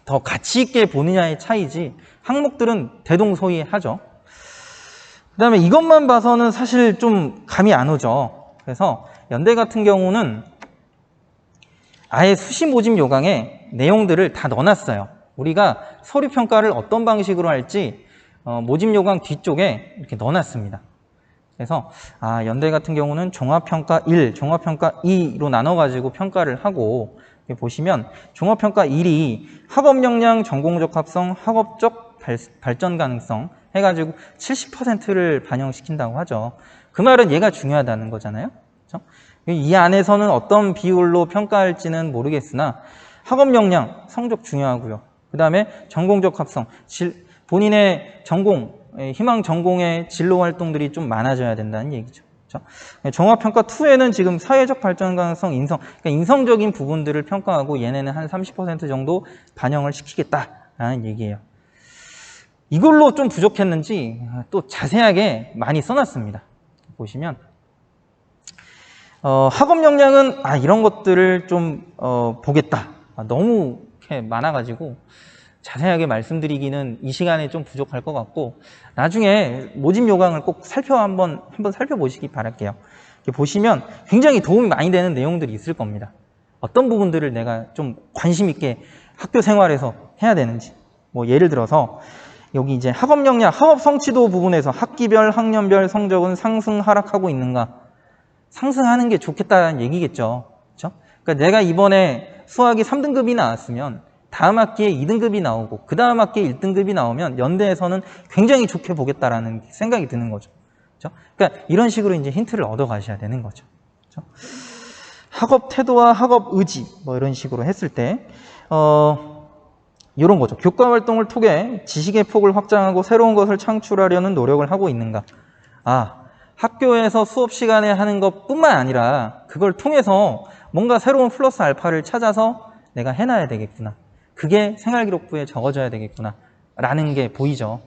더 가치 있게 보느냐의 차이지 항목들은 대동소이하죠. 그 다음에 이것만 봐서는 사실 좀 감이 안 오죠. 그래서 연대 같은 경우는 아예 수시 모집 요강에 내용들을 다 넣어놨어요. 우리가 서류 평가를 어떤 방식으로 할지 모집 요강 뒤쪽에 이렇게 넣어놨습니다. 그래서 연대 같은 경우는 종합평가 1, 종합평가 2로 나눠가지고 평가를 하고 보시면 종합평가 1이 학업 역량, 전공적 합성, 학업적 발전 가능성 해가지고 70%를 반영시킨다고 하죠. 그 말은 얘가 중요하다는 거잖아요. 그렇죠? 이 안에서는 어떤 비율로 평가할지는 모르겠으나 학업 역량, 성적 중요하고요. 그 다음에 전공적 합성, 본인의 전공, 희망 전공의 진로 활동들이 좀 많아져야 된다는 얘기죠. 그렇죠? 종합평가 2에는 지금 사회적 발전 가능성, 인성, 그러니까 인성적인 부분들을 평가하고 얘네는 한 30% 정도 반영을 시키겠다라는 얘기예요. 이걸로 좀 부족했는지 또 자세하게 많이 써놨습니다. 보시면 학업 역량은 이런 것들을 좀 보겠다. 너무 이렇게 많아가지고 자세하게 말씀드리기는 이 시간에 좀 부족할 것 같고 나중에 모집 요강을 꼭 한번 살펴보시기 바랄게요. 이렇게 보시면 굉장히 도움이 많이 되는 내용들이 있을 겁니다. 어떤 부분들을 내가 좀 관심 있게 학교 생활에서 해야 되는지. 뭐 예를 들어서 여기 이제 학업 역량, 학업 성취도 부분에서 학기별, 학년별 성적은 상승, 하락하고 있는가? 상승하는 게 좋겠다는 얘기겠죠. 그렇죠? 그러니까 내가 이번에 수학이 3등급이 나왔으면 다음 학기에 2등급이 나오고 그 다음 학기에 1등급이 나오면 연대에서는 굉장히 좋게 보겠다라는 생각이 드는 거죠. 그렇죠? 그러니까 이런 식으로 이제 힌트를 얻어 가셔야 되는 거죠. 그렇죠? 학업 태도와 학업 의지 뭐 이런 식으로 했을 때 이런 거죠. 교과 활동을 통해 지식의 폭을 확장하고 새로운 것을 창출하려는 노력을 하고 있는가. 학교에서 수업 시간에 하는 것뿐만 아니라 그걸 통해서 뭔가 새로운 플러스 알파를 찾아서 내가 해놔야 되겠구나. 그게 생활기록부에 적어져야 되겠구나 라는 게 보이죠.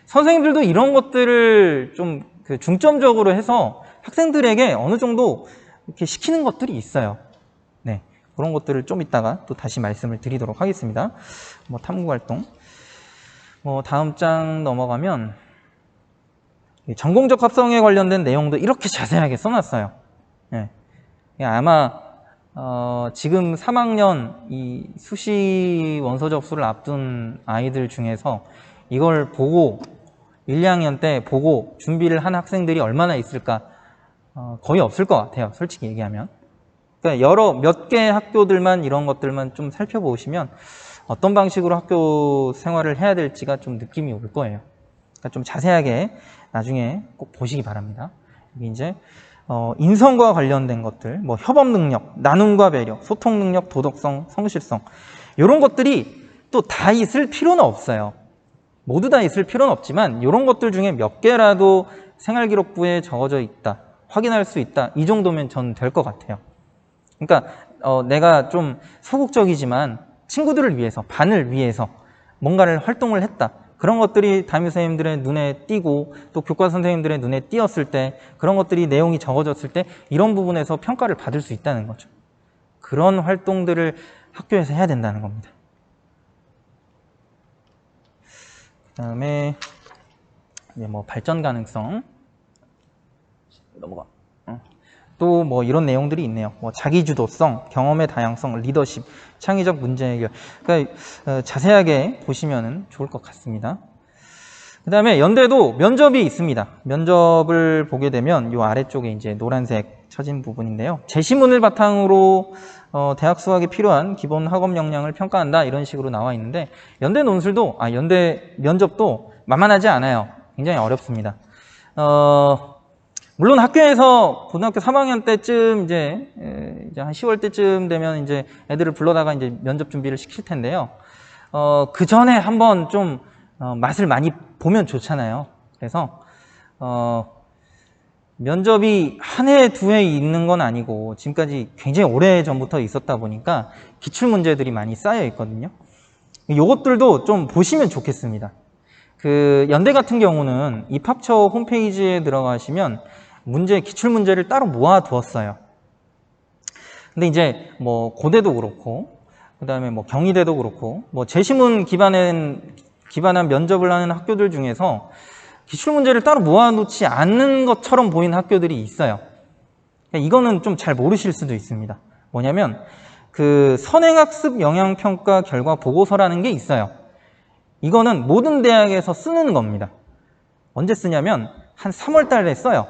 선생님들도 이런 것들을 좀 중점적으로 해서 학생들에게 어느 정도 이렇게 시키는 것들이 있어요. 네, 그런 것들을 좀 이따가 또 다시 말씀을 드리도록 하겠습니다. 탐구활동 다음 장 넘어가면 전공적 합성에 관련된 내용도 이렇게 자세하게 써놨어요. 네. 아마 지금 3학년 이 수시 원서 접수를 앞둔 아이들 중에서 이걸 보고 1, 2학년 때 보고 준비를 한 학생들이 얼마나 있을까? 거의 없을 것 같아요. 솔직히 얘기하면. 그러니까 몇 개 학교들만 이런 것들만 좀 살펴보시면 어떤 방식으로 학교 생활을 해야 될지가 좀 느낌이 올 거예요. 그러니까 좀 자세하게 나중에 꼭 보시기 바랍니다. 여기 이제 인성과 관련된 것들, 뭐 협업 능력, 나눔과 배려, 소통 능력, 도덕성, 성실성 이런 것들이 또 다 있을 필요는 없어요. 모두 다 있을 필요는 없지만 이런 것들 중에 몇 개라도 생활기록부에 적어져 있다, 확인할 수 있다, 이 정도면 전 될 것 같아요. 그러니까 내가 좀 소극적이지만 친구들을 위해서, 반을 위해서 뭔가를 활동을 했다. 그런 것들이 담임 선생님들의 눈에 띄고 또 교과 선생님들의 눈에 띄었을 때, 그런 것들이 내용이 적어졌을 때 이런 부분에서 평가를 받을 수 있다는 거죠. 그런 활동들을 학교에서 해야 된다는 겁니다. 그 다음에 이제 뭐 발전 가능성, 넘어가. 또 뭐 이런 내용들이 있네요. 뭐 자기주도성, 경험의 다양성, 리더십, 창의적 문제 해결. 그러니까 자세하게 보시면 좋을 것 같습니다. 그 다음에 연대도 면접이 있습니다. 면접을 보게 되면 이 아래쪽에 이제 노란색 쳐진 부분인데요. 제시문을 바탕으로 대학 수학에 필요한 기본 학업 역량을 평가한다, 이런 식으로 나와 있는데, 연대 논술도, 연대 면접도 만만하지 않아요. 굉장히 어렵습니다. 물론 학교에서 고등학교 3학년 때쯤 이제 한 10월 때쯤 되면 이제 애들을 불러다가 이제 면접 준비를 시킬 텐데요. 그 전에 한번 좀 맛을 많이 보면 좋잖아요. 그래서 면접이 한 해, 두 해 있는 건 아니고 지금까지 굉장히 오래 전부터 있었다 보니까 기출 문제들이 많이 쌓여 있거든요. 이것들도 좀 보시면 좋겠습니다. 그 연대 같은 경우는 입학처 홈페이지에 들어가시면 기출 문제를 따로 모아두었어요. 근데 이제 뭐 고대도 그렇고, 그 다음에 뭐 경희대도 그렇고, 뭐 제시문 기반한 면접을 하는 학교들 중에서 기출 문제를 따로 모아놓지 않는 것처럼 보이는 학교들이 있어요. 그러니까 이거는 좀 잘 모르실 수도 있습니다. 뭐냐면 그 선행학습 영향평가 결과 보고서라는 게 있어요. 이거는 모든 대학에서 쓰는 겁니다. 언제 쓰냐면 한 3월 달에 써요.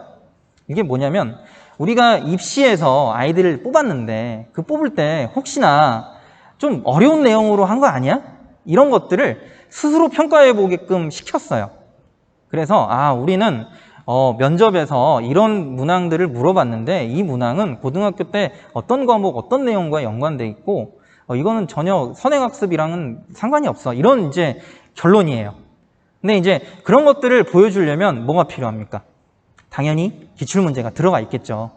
이게 뭐냐면 우리가 입시에서 아이들을 뽑았는데 그 뽑을 때 혹시나 좀 어려운 내용으로 한 거 아니야? 이런 것들을 스스로 평가해 보게끔 시켰어요. 그래서 우리는 면접에서 이런 문항들을 물어봤는데 이 문항은 고등학교 때 어떤 과목 어떤 내용과 연관돼 있고 이거는 전혀 선행학습이랑은 상관이 없어, 이런 이제 결론이에요. 근데 이제 그런 것들을 보여주려면 뭐가 필요합니까? 당연히 기출문제가 들어가 있겠죠.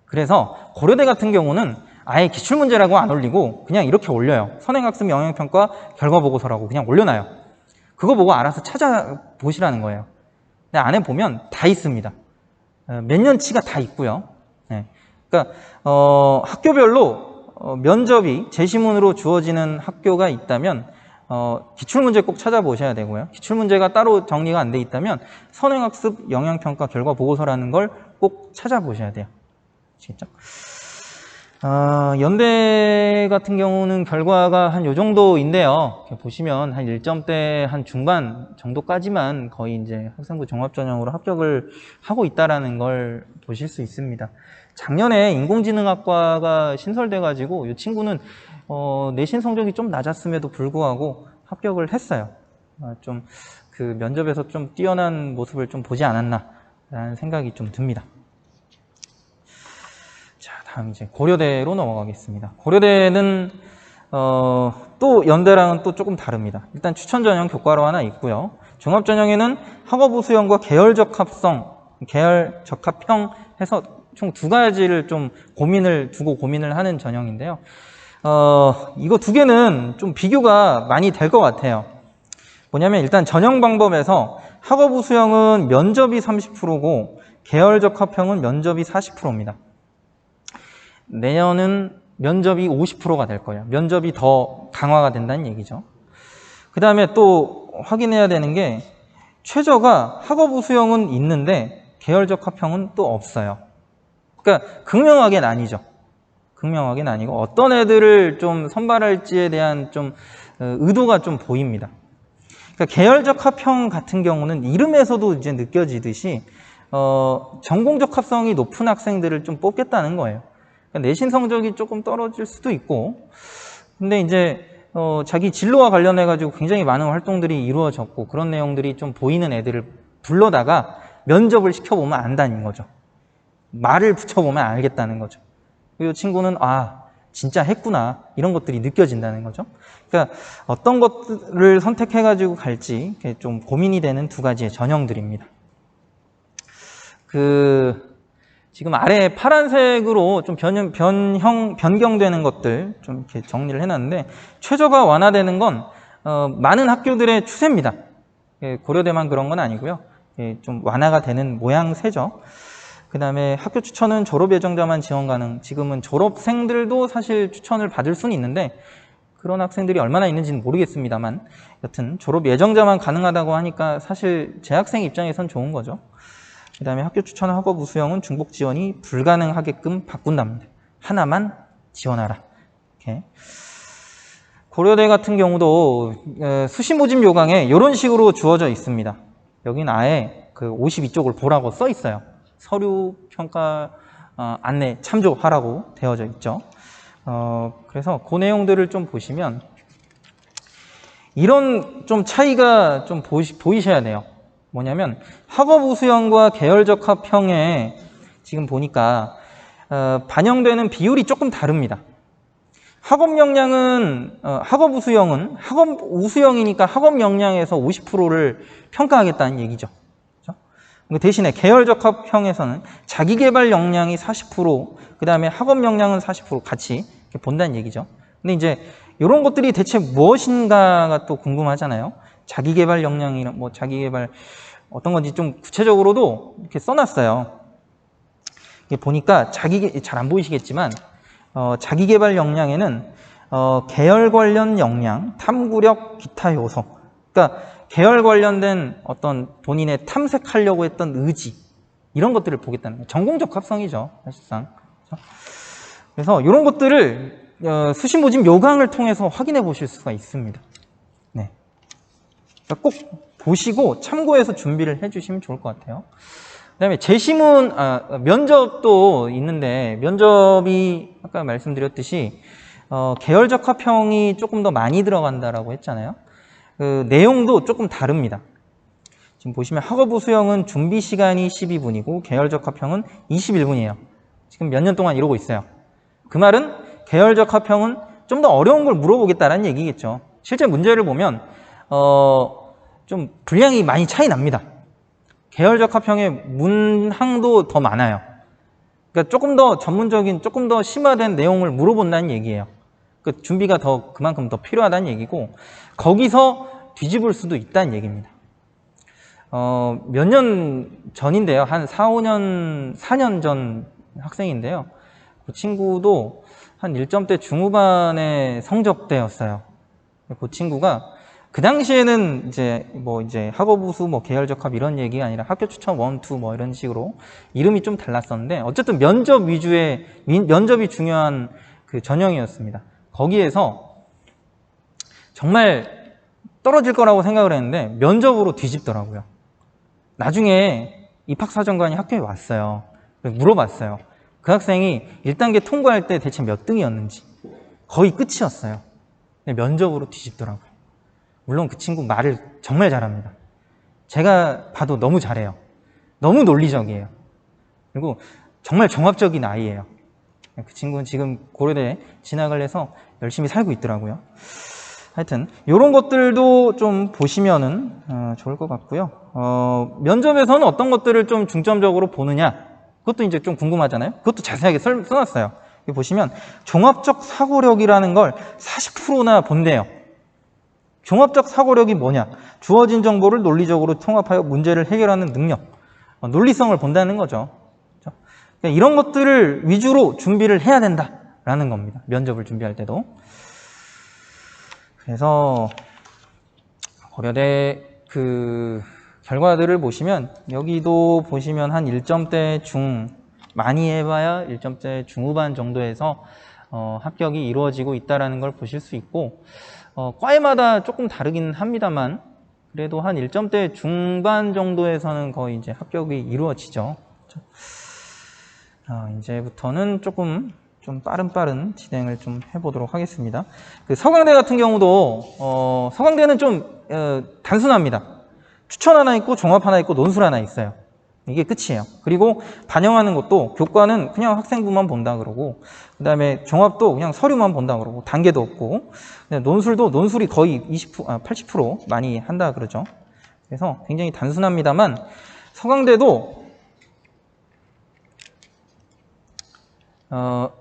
그래서 고려대 같은 경우는 아예 기출문제라고 안 올리고 그냥 이렇게 올려요. 선행학습 영향평가 결과보고서라고 그냥 올려놔요. 그거 보고 알아서 찾아보시라는 거예요. 근데 안에 보면 다 있습니다. 몇 년치가 다 있고요. 네. 그러니까 학교별로 면접이 제시문으로 주어지는 학교가 있다면 기출문제 꼭 찾아보셔야 되고요. 기출문제가 따로 정리가 안 돼 있다면 선행학습 영향평가 결과보고서라는 걸 꼭 찾아보셔야 돼요. 아시겠죠? 연대 같은 경우는 결과가 한 요 정도인데요. 이렇게 보시면 한 1점대 한 중반 정도까지만 거의 이제 학생부 종합전형으로 합격을 하고 있다라는 걸 보실 수 있습니다. 작년에 인공지능학과가 신설돼가지고 이 친구는 내신 성적이 좀 낮았음에도 불구하고 합격을 했어요. 좀 그 면접에서 좀 뛰어난 모습을 좀 보지 않았나라는 생각이 좀 듭니다. 자, 다음 이제 고려대로 넘어가겠습니다. 고려대는 또 연대랑은 또 조금 다릅니다. 일단 추천전형 교과로 하나 있고요. 종합전형에는 학업우 수형과 계열적 합성, 계열적 합형 해서 총 두 가지를 좀 고민을 하는 전형인데요. 이거 두 개는 좀 비교가 많이 될 것 같아요. 뭐냐면 일단 전형 방법에서 학업우 수형은 면접이 30%고 계열적 합형은 면접이 40%입니다. 내년은 면접이 50%가 될 거예요. 면접이 더 강화가 된다는 얘기죠. 그 다음에 또 확인해야 되는 게 최저가 학업우 수형은 있는데 계열적 합형은 또 없어요. 그러니까 극명하게 나뉘죠. 극명하게 나뉘고 어떤 애들을 좀 선발할지에 대한 좀 의도가 좀 보입니다. 그러니까 계열적 합형 같은 경우는 이름에서도 이제 느껴지듯이 전공적 합성이 높은 학생들을 좀 뽑겠다는 거예요. 그러니까 내신 성적이 조금 떨어질 수도 있고, 근데 이제 자기 진로와 관련해 가지고 굉장히 많은 활동들이 이루어졌고 그런 내용들이 좀 보이는 애들을 불러다가 면접을 시켜보면 안다는 거죠. 말을 붙여보면 알겠다는 거죠. 이 친구는 진짜 했구나 이런 것들이 느껴진다는 거죠. 그러니까 어떤 것들을 선택해 가지고 갈지 좀 고민이 되는 두 가지의 전형들입니다. 지금 아래 파란색으로 좀 변경되는 것들 좀 이렇게 정리를 해놨는데, 최저가 완화되는 건 많은 학교들의 추세입니다. 고려대만 그런 건 아니고요. 좀 완화가 되는 모양새죠. 그 다음에 학교 추천은 졸업 예정자만 지원 가능. 지금은 졸업생들도 사실 추천을 받을 수는 있는데 그런 학생들이 얼마나 있는지는 모르겠습니다만, 여튼 졸업 예정자만 가능하다고 하니까 사실 재학생 입장에선 좋은 거죠. 그 다음에 학교 추천 학업 우수형은 중복 지원이 불가능하게끔 바꾼답니다. 하나만 지원하라. 이렇게. 고려대 같은 경우도 수시 모집 요강에 이런 식으로 주어져 있습니다. 여기는 아예 그 52쪽을 보라고 써 있어요. 서류 평가 안내 참조하라고 되어져 있죠. 그래서 그 내용들을 좀 보시면 이런 좀 차이가 좀 보이셔야 돼요. 뭐냐면 학업 우수형과 계열적 합형에 지금 보니까 반영되는 비율이 조금 다릅니다. 학업 역량은 학업 우수형이니까 학업 역량에서 50%를 평가하겠다는 얘기죠. 그렇죠? 대신에 계열적 합형에서는 자기개발 역량이 40%, 그 다음에 학업 역량은 40% 같이 본다는 얘기죠. 근데 이제 이런 것들이 대체 무엇인가가 또 궁금하잖아요. 자기개발 역량이랑 뭐 자기개발 어떤 건지 좀 구체적으로도 이렇게 써놨어요. 이게 보니까 잘 안 보이시겠지만 자기개발 역량에는 계열 관련 역량, 탐구력, 기타 요소. 그러니까 계열 관련된 어떤 본인의 탐색하려고 했던 의지 이런 것들을 보겠다는 거예요. 전공적 합성이죠, 사실상. 그래서 이런 것들을 수시 모집 요강을 통해서 확인해 보실 수가 있습니다. 네. 그러니까 꼭 보시고 참고해서 준비를 해주시면 좋을 것 같아요. 그 다음에 재시문, 면접도 있는데 면접이 아까 말씀드렸듯이 계열적 합형이 조금 더 많이 들어간다라고 했잖아요. 그 내용도 조금 다릅니다. 지금 보시면 학업 우수형은 준비 시간이 12분이고 계열적 합형은 21분이에요. 지금 몇 년 동안 이러고 있어요. 그 말은 계열적 합형은 좀 더 어려운 걸 물어보겠다라는 얘기겠죠. 실제 문제를 보면 좀 분량이 많이 차이 납니다. 계열적 합형의 문항도 더 많아요. 그러니까 조금 더 전문적인, 조금 더 심화된 내용을 물어본다는 얘기예요. 그 준비가 그만큼 더 필요하다는 얘기고, 거기서 뒤집을 수도 있다는 얘기입니다. 몇 년 전인데요. 한 4년 전 학생인데요. 그 친구도 한 1점대 중후반의 성적대였어요. 그 친구가 그 당시에는 이제 학업 우수 계열적 합 이런 얘기가 아니라 학교 추천 1, 2 이런 식으로 이름이 좀 달랐었는데, 어쨌든 면접이 중요한 그 전형이었습니다. 거기에서 정말 떨어질 거라고 생각을 했는데 면접으로 뒤집더라고요. 나중에 입학사정관이 학교에 왔어요. 물어봤어요. 그 학생이 1단계 통과할 때 대체 몇 등이었는지. 거의 끝이었어요. 근데 면접으로 뒤집더라고요. 물론 그 친구 말을 정말 잘합니다. 제가 봐도 너무 잘해요. 너무 논리적이에요. 그리고 정말 종합적인 아이예요. 그 친구는 지금 고려대에 진학을 해서 열심히 살고 있더라고요. 하여튼 이런 것들도 좀 보시면은 좋을 것 같고요. 면접에서는 어떤 것들을 좀 중점적으로 보느냐, 그것도 이제 좀 궁금하잖아요. 그것도 자세하게 써놨어요. 여기 보시면 종합적 사고력이라는 걸 40%나 본대요. 종합적 사고력이 뭐냐? 주어진 정보를 논리적으로 통합하여 문제를 해결하는 능력, 논리성을 본다는 거죠. 그렇죠? 그러니까 이런 것들을 위주로 준비를 해야 된다라는 겁니다. 면접을 준비할 때도. 그래서 고려대 그 결과들을 보시면 여기도 보시면 한 1점대 중, 많이 해봐야 1점대 중후반 정도에서 합격이 이루어지고 있다는 걸 보실 수 있고, 과에마다 조금 다르긴 합니다만 그래도 한 1점대 중반 정도에서는 거의 이제 합격이 이루어지죠. 이제부터는 조금 좀 빠른 진행을 좀 해보도록 하겠습니다. 그 서강대 같은 경우도 서강대는 좀 단순합니다. 추천 하나 있고 종합 하나 있고 논술 하나 있어요. 이게 끝이에요. 그리고 반영하는 것도 교과는 그냥 학생부만 본다 그러고, 그 다음에 종합도 그냥 서류만 본다 그러고, 단계도 없고, 논술도 논술이 거의 80% 많이 한다 그러죠. 그래서 굉장히 단순합니다만 서강대도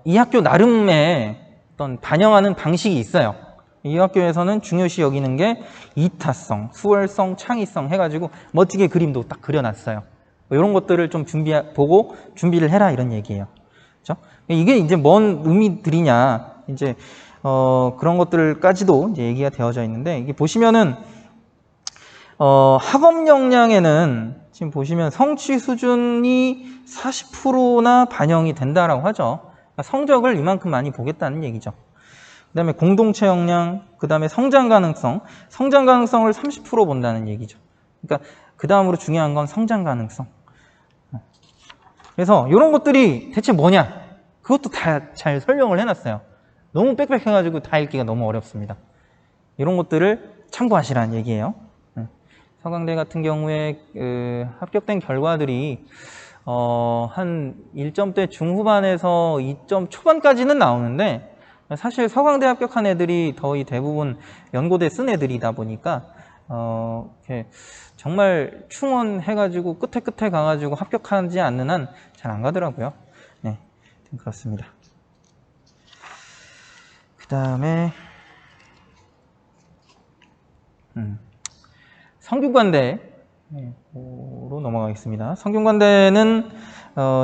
이 학교 나름의 어떤 반영하는 방식이 있어요. 이 학교에서는 중요시 여기는 게 이타성, 수월성, 창의성 해가지고 멋지게 그림도 딱 그려놨어요. 이런 것들을 좀 보고 준비를 해라 이런 얘기예요. 그렇죠? 이게 이제 뭔 의미들이냐, 이제 그런 것들까지도 이제 얘기가 되어져 있는데, 이게 보시면은 학업 역량에는 지금 보시면 성취 수준이 40%나 반영이 된다라고 하죠. 그러니까 성적을 이만큼 많이 보겠다는 얘기죠. 그 다음에 공동체 역량, 그 다음에 성장 가능성을 30% 본다는 얘기죠. 그러니까 그 다음으로 중요한 건 성장 가능성. 그래서 이런 것들이 대체 뭐냐? 그것도 다 잘 설명을 해놨어요. 너무 빽빽해가지고 다 읽기가 너무 어렵습니다. 이런 것들을 참고하시라는 얘기예요. 서강대 같은 경우에 합격된 결과들이 한 1점대 중후반에서 2점 초반까지는 나오는데, 사실 서강대 합격한 애들이 거의 대부분 연고대 쓴 애들이다 보니까 이렇게 정말 충원해가지고 끝에 가가지고 합격하지 않는 한 잘 안 가더라고요. 네, 그렇습니다. 그 다음에 성균관대로 넘어가겠습니다. 성균관대는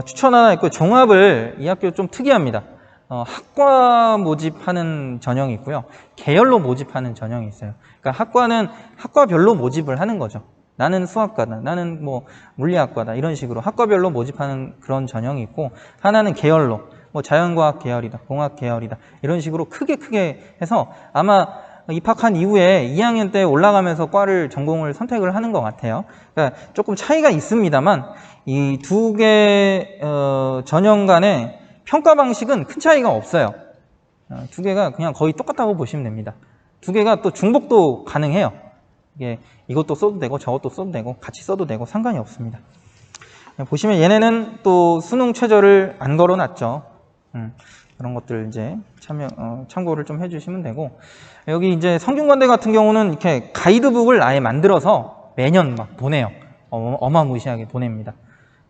추천 하나 있고, 종합을 이 학교 좀 특이합니다. 학과 모집하는 전형이 있고요, 계열로 모집하는 전형이 있어요. 그러니까 학과는 학과별로 모집을 하는 거죠. 나는 수학과다, 나는 뭐 물리학과다, 이런 식으로 학과별로 모집하는 그런 전형이 있고, 하나는 계열로, 뭐 자연과학 계열이다, 공학 계열이다, 이런 식으로 크게 해서 아마 입학한 이후에 2학년 때 올라가면서 과를 전공을 선택을 하는 것 같아요. 그러니까 조금 차이가 있습니다만 이 두 개 전형 간의 평가 방식은 큰 차이가 없어요. 두 개가 그냥 거의 똑같다고 보시면 됩니다. 두 개가 또 중복도 가능해요. 이게 이것도 써도 되고 저것도 써도 되고 같이 써도 되고 상관이 없습니다. 보시면 얘네는 또 수능 최저를 안 걸어놨죠. 그런 것들 이제 참고를 좀 해주시면 되고, 여기 이제 성균관대 같은 경우는 이렇게 가이드북을 아예 만들어서 매년 막 보내요. 어마무시하게 보냅니다.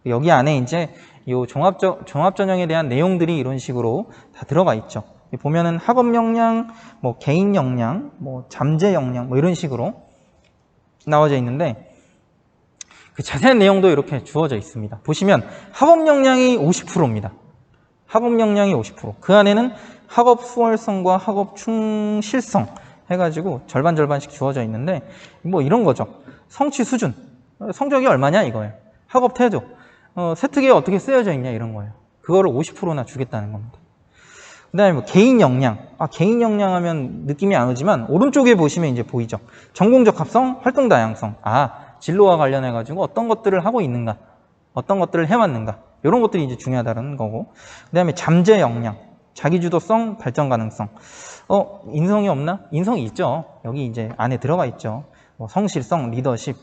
여기 안에 이제 이 종합 전형에 대한 내용들이 이런 식으로 다 들어가 있죠. 보면은 학업 역량, 뭐 개인 역량, 뭐 잠재 역량, 뭐 이런 식으로 나와져 있는데, 그 자세한 내용도 이렇게 주어져 있습니다. 보시면 학업 역량이 50%입니다. 학업 역량이 50%. 그 안에는 학업 수월성과 학업 충실성 해가지고 절반씩 주어져 있는데, 뭐 이런 거죠. 성취 수준, 성적이 얼마냐 이거예요. 학업 태도, 세특에 어떻게 쓰여져 있냐 이런 거예요. 그거를 50%나 주겠다는 겁니다. 그 다음에 뭐 개인 역량. 개인 역량 하면 느낌이 안 오지만 오른쪽에 보시면 이제 보이죠. 전공적 합성, 활동 다양성. 진로와 관련해가지고 어떤 것들을 하고 있는가, 어떤 것들을 해왔는가, 이런 것들이 이제 중요하다는 거고. 그 다음에 잠재 역량, 자기주도성, 발전 가능성. 인성이 없나? 인성이 있죠. 여기 이제 안에 들어가 있죠. 뭐 성실성, 리더십,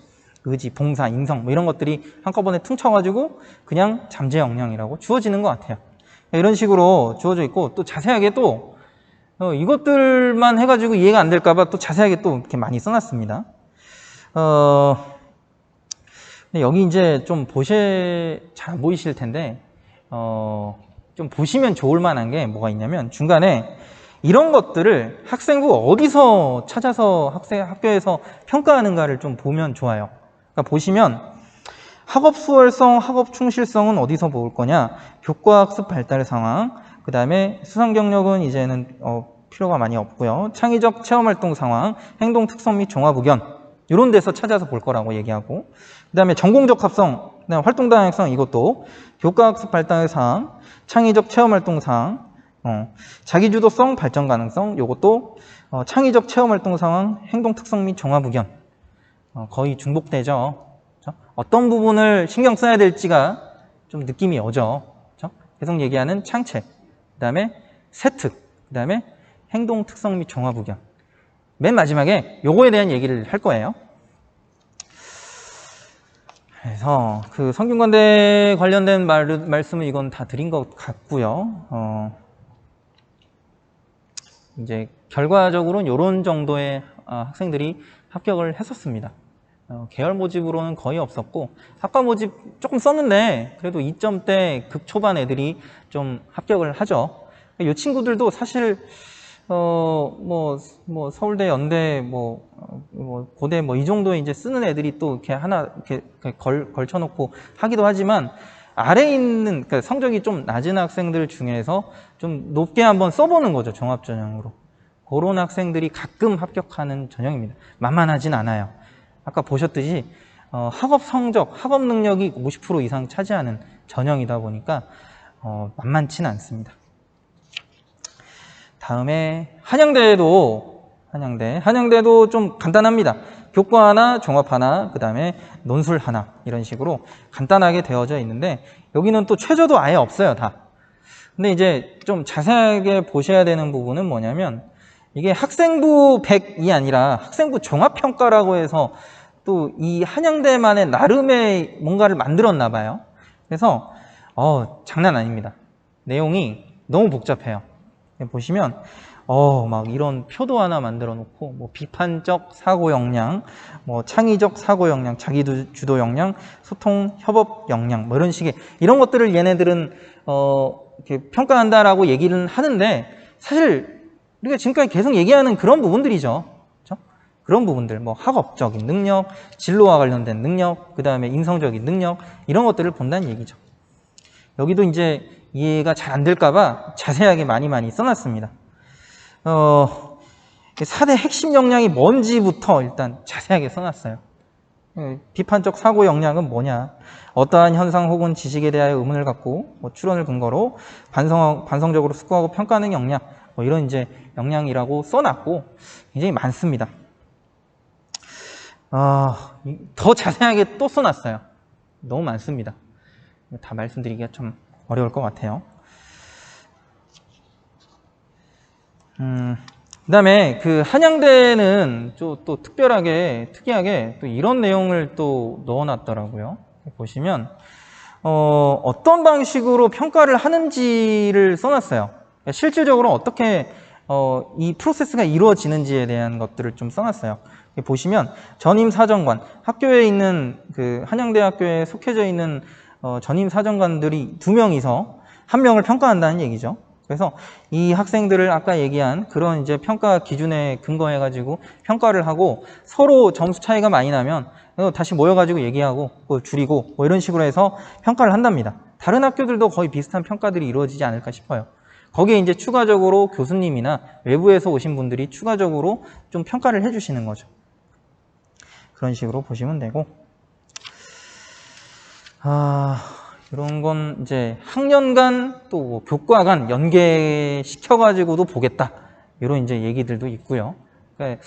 의지, 봉사, 인성, 뭐 이런 것들이 한꺼번에 퉁쳐가지고 그냥 잠재 역량이라고 주어지는 것 같아요. 이런 식으로 주어져 있고, 또 자세하게 또 이것들만 해가지고 이해가 안 될까봐 또 자세하게 또 이렇게 많이 써놨습니다. 근데 여기 이제 좀 잘 안 보이실 텐데, 좀 보시면 좋을 만한 게 뭐가 있냐면, 중간에 이런 것들을 학생부 어디서 찾아서 학교에서 평가하는가를 좀 보면 좋아요. 그러니까 보시면 학업 수월성, 학업 충실성은 어디서 볼 거냐? 교과 학습 발달 상황, 그 다음에 수상 경력은 이제는 필요가 많이 없고요. 창의적 체험 활동 상황, 행동 특성 및 종합 의견, 이런 데서 찾아서 볼 거라고 얘기하고, 그 다음에 전공적 합성, 그다음에 활동 다양성, 이것도 교과 학습 발달 사항, 창의적 체험 활동 사항, 자기주도성, 발전 가능성, 이것도 창의적 체험 활동 상황, 행동 특성 및 종합 의견, 거의 중복되죠. 그렇죠? 어떤 부분을 신경 써야 될지가 좀 느낌이 오죠. 그렇죠? 계속 얘기하는 창체, 그 다음에 세특, 그 다음에 행동 특성 및 종합 의견. 맨 마지막에 요거에 대한 얘기를 할 거예요. 그래서 그 성균관대 관련된 말씀은 이건 다 드린 것 같고요. 이제 결과적으로는 이런 정도의 학생들이 합격을 했었습니다. 계열 모집으로는 거의 없었고 학과 모집 조금 썼는데 그래도 2점대 극초반 애들이 좀 합격을 하죠. 이 친구들도 사실 뭐 서울대, 연대, 고대 이 정도에 이제 쓰는 애들이 또 이렇게 하나 이렇게 걸쳐놓고 하기도 하지만 아래에 있는 그러니까 성적이 좀 낮은 학생들 중에서 좀 높게 한번 써보는 거죠. 종합전형으로. 그런 학생들이 가끔 합격하는 전형입니다. 만만하진 않아요. 아까 보셨듯이 학업 성적, 학업 능력이 50% 이상 차지하는 전형이다 보니까 만만치는 않습니다. 다음에 한양대도 좀 간단합니다. 교과 하나, 종합 하나, 그 다음에 논술 하나 이런 식으로 간단하게 되어져 있는데 여기는 또 최저도 아예 없어요, 다. 근데 이제 좀 자세하게 보셔야 되는 부분은 뭐냐면 이게 학생부 100이 아니라 학생부 종합평가라고 해서 또 이 한양대만의 나름의 뭔가를 만들었나 봐요. 그래서 장난 아닙니다. 내용이 너무 복잡해요. 보시면 막 이런 표도 하나 만들어 놓고 뭐 비판적 사고 역량, 뭐 창의적 사고 역량, 자기 주도 역량, 소통 협업 역량 뭐 이런 식의 이런 것들을 얘네들은 이렇게 평가한다라고 얘기는 하는데 사실 우리가 지금까지 계속 얘기하는 그런 부분들이죠. 그렇죠? 그런 부분들 뭐 학업적인 능력, 진로와 관련된 능력, 그 다음에 인성적인 능력 이런 것들을 본다는 얘기죠. 여기도 이제 이해가 잘 안 될까봐 자세하게 많이 써놨습니다. 4대 핵심 역량이 뭔지부터 일단 자세하게 써놨어요. 비판적 사고 역량은 뭐냐? 어떠한 현상 혹은 지식에 대하여 의문을 갖고 추론을 근거로 반성적으로 숙고하고 평가하는 역량 이런 이제 역량이라고 써놨고 굉장히 많습니다. 더 자세하게 또 써놨어요. 너무 많습니다. 다 말씀드리기가 좀 어려울 것 같아요. 그 다음에 그 한양대는 또 특이하게 또 이런 내용을 또 넣어놨더라고요. 보시면, 어떤 방식으로 평가를 하는지를 써놨어요. 실질적으로 어떻게, 이 프로세스가 이루어지는지에 대한 것들을 좀 써놨어요. 보시면, 전임사정관, 학교에 있는 그 한양대학교에 속해져 있는 전임사정관들이 2명이서 1명을 평가한다는 얘기죠. 그래서 이 학생들을 아까 얘기한 그런 이제 평가 기준에 근거해가지고 평가를 하고 서로 점수 차이가 많이 나면 다시 모여가지고 얘기하고 줄이고 이런 식으로 해서 평가를 한답니다. 다른 학교들도 거의 비슷한 평가들이 이루어지지 않을까 싶어요. 거기에 이제 추가적으로 교수님이나 외부에서 오신 분들이 추가적으로 좀 평가를 해주시는 거죠. 그런 식으로 보시면 되고. 이런 건 이제 학년 간 또 교과 간 연계시켜가지고도 보겠다. 이런 이제 얘기들도 있고요. 그러니까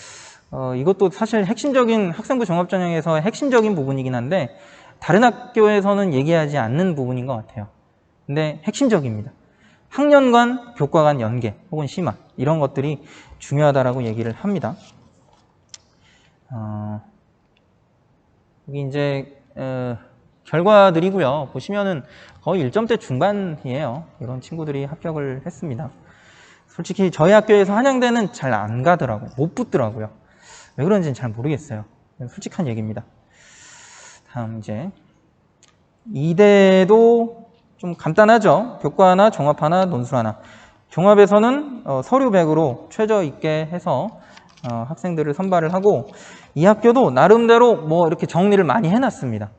이것도 사실 핵심적인 학생부 종합전형에서 핵심적인 부분이긴 한데 다른 학교에서는 얘기하지 않는 부분인 것 같아요. 근데 핵심적입니다. 학년 간 교과 간 연계 혹은 심화 이런 것들이 중요하다라고 얘기를 합니다. 여기 이제 결과들이고요. 보시면은 거의 1점대 중반이에요. 이런 친구들이 합격을 했습니다. 솔직히 저희 학교에서 한양대는 잘 안 가더라고요. 못 붙더라고요. 왜 그런지는 잘 모르겠어요. 솔직한 얘기입니다. 다음 이제 이대도 좀 간단하죠. 교과 하나, 종합 하나, 논술 하나. 종합에서는 서류 100으로 최저 있게 해서 학생들을 선발을 하고 이 학교도 나름대로 뭐 이렇게 정리를 많이 해놨습니다.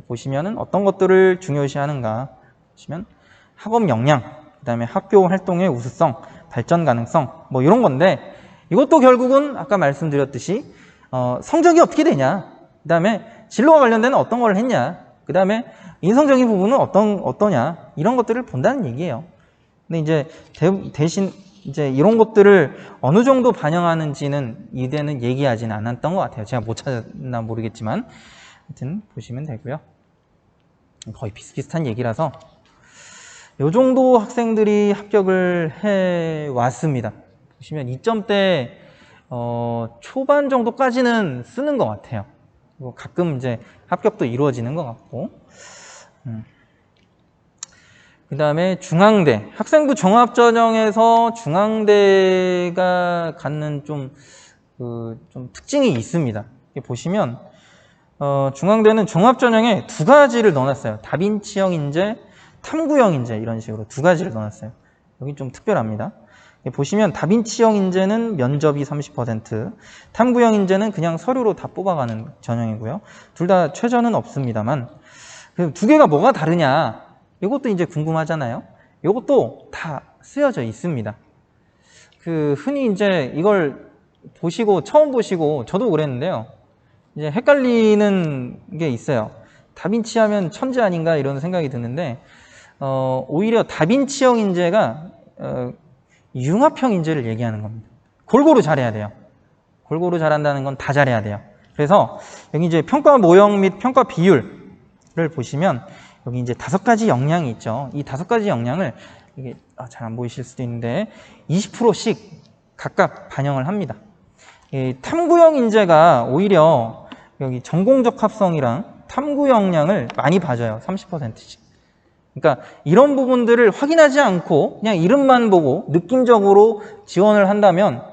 보시면은 어떤 것들을 중요시하는가 보시면 학업 역량, 그 다음에 학교 활동의 우수성, 발전 가능성 뭐 이런 건데 이것도 결국은 아까 말씀드렸듯이 성적이 어떻게 되냐, 그 다음에 진로와 관련된 어떤 걸 했냐, 그 다음에 인성적인 부분은 어떠냐 이런 것들을 본다는 얘기예요. 근데 이제 대신 이제 이런 것들을 어느 정도 반영하는지는 이대는 얘기하지는 않았던 것 같아요. 제가 못 찾았나 모르겠지만 하여튼 보시면 되고요. 거의 비슷비슷한 얘기라서 요 정도 학생들이 합격을 해 왔습니다. 보시면 2점대 초반 정도까지는 쓰는 것 같아요. 가끔 이제 합격도 이루어지는 것 같고. 그 다음에 중앙대, 학생부 종합전형에서 중앙대가 갖는 좀 특징이 있습니다. 보시면 중앙대는 종합전형에 두 가지를 넣어놨어요. 다빈치형 인재, 탐구형 인재 이런 식으로 두 가지를 넣어놨어요. 여기 좀 특별합니다. 보시면 다빈치형 인재는 면접이 30%, 탐구형 인재는 그냥 서류로 다 뽑아가는 전형이고요. 둘 다 최저는 없습니다만 두 개가 뭐가 다르냐 이것도 이제 궁금하잖아요. 이것도 다 쓰여져 있습니다. 흔히 이제 이걸 보시고 처음 보시고 저도 그랬는데요. 이제 헷갈리는 게 있어요. 다빈치 하면 천재 아닌가 이런 생각이 드는데 오히려 다빈치형 인재가 융합형 인재를 얘기하는 겁니다. 골고루 잘해야 돼요. 골고루 잘한다는 건 다 잘해야 돼요. 그래서 여기 이제 평가 모형 및 평가 비율을 보시면 여기 이제 5가지 역량이 있죠. 이 5가지 역량을 이게 잘 안 보이실 수도 있는데 20%씩 각각 반영을 합니다. 이 탐구형 인재가 오히려 여기 전공적 합성이랑 탐구 역량을 많이 봐줘요. 30%씩. 그러니까 이런 부분들을 확인하지 않고 그냥 이름만 보고 느낌적으로 지원을 한다면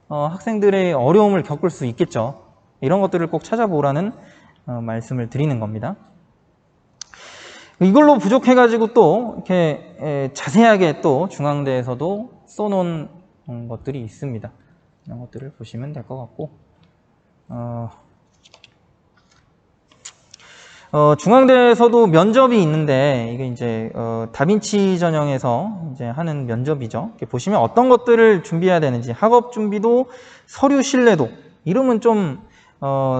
학생들의 어려움을 겪을 수 있겠죠. 이런 것들을 꼭 찾아보라는 말씀을 드리는 겁니다. 이걸로 부족해가지고 또 이렇게 자세하게 또 중앙대에서도 써놓은 것들이 있습니다. 이런 것들을 보시면 될 것 같고, 중앙대에서도 면접이 있는데 이게 이제 다빈치 전형에서 이제 하는 면접이죠. 이렇게 보시면 어떤 것들을 준비해야 되는지 학업 준비도 서류 신뢰도 이름은 좀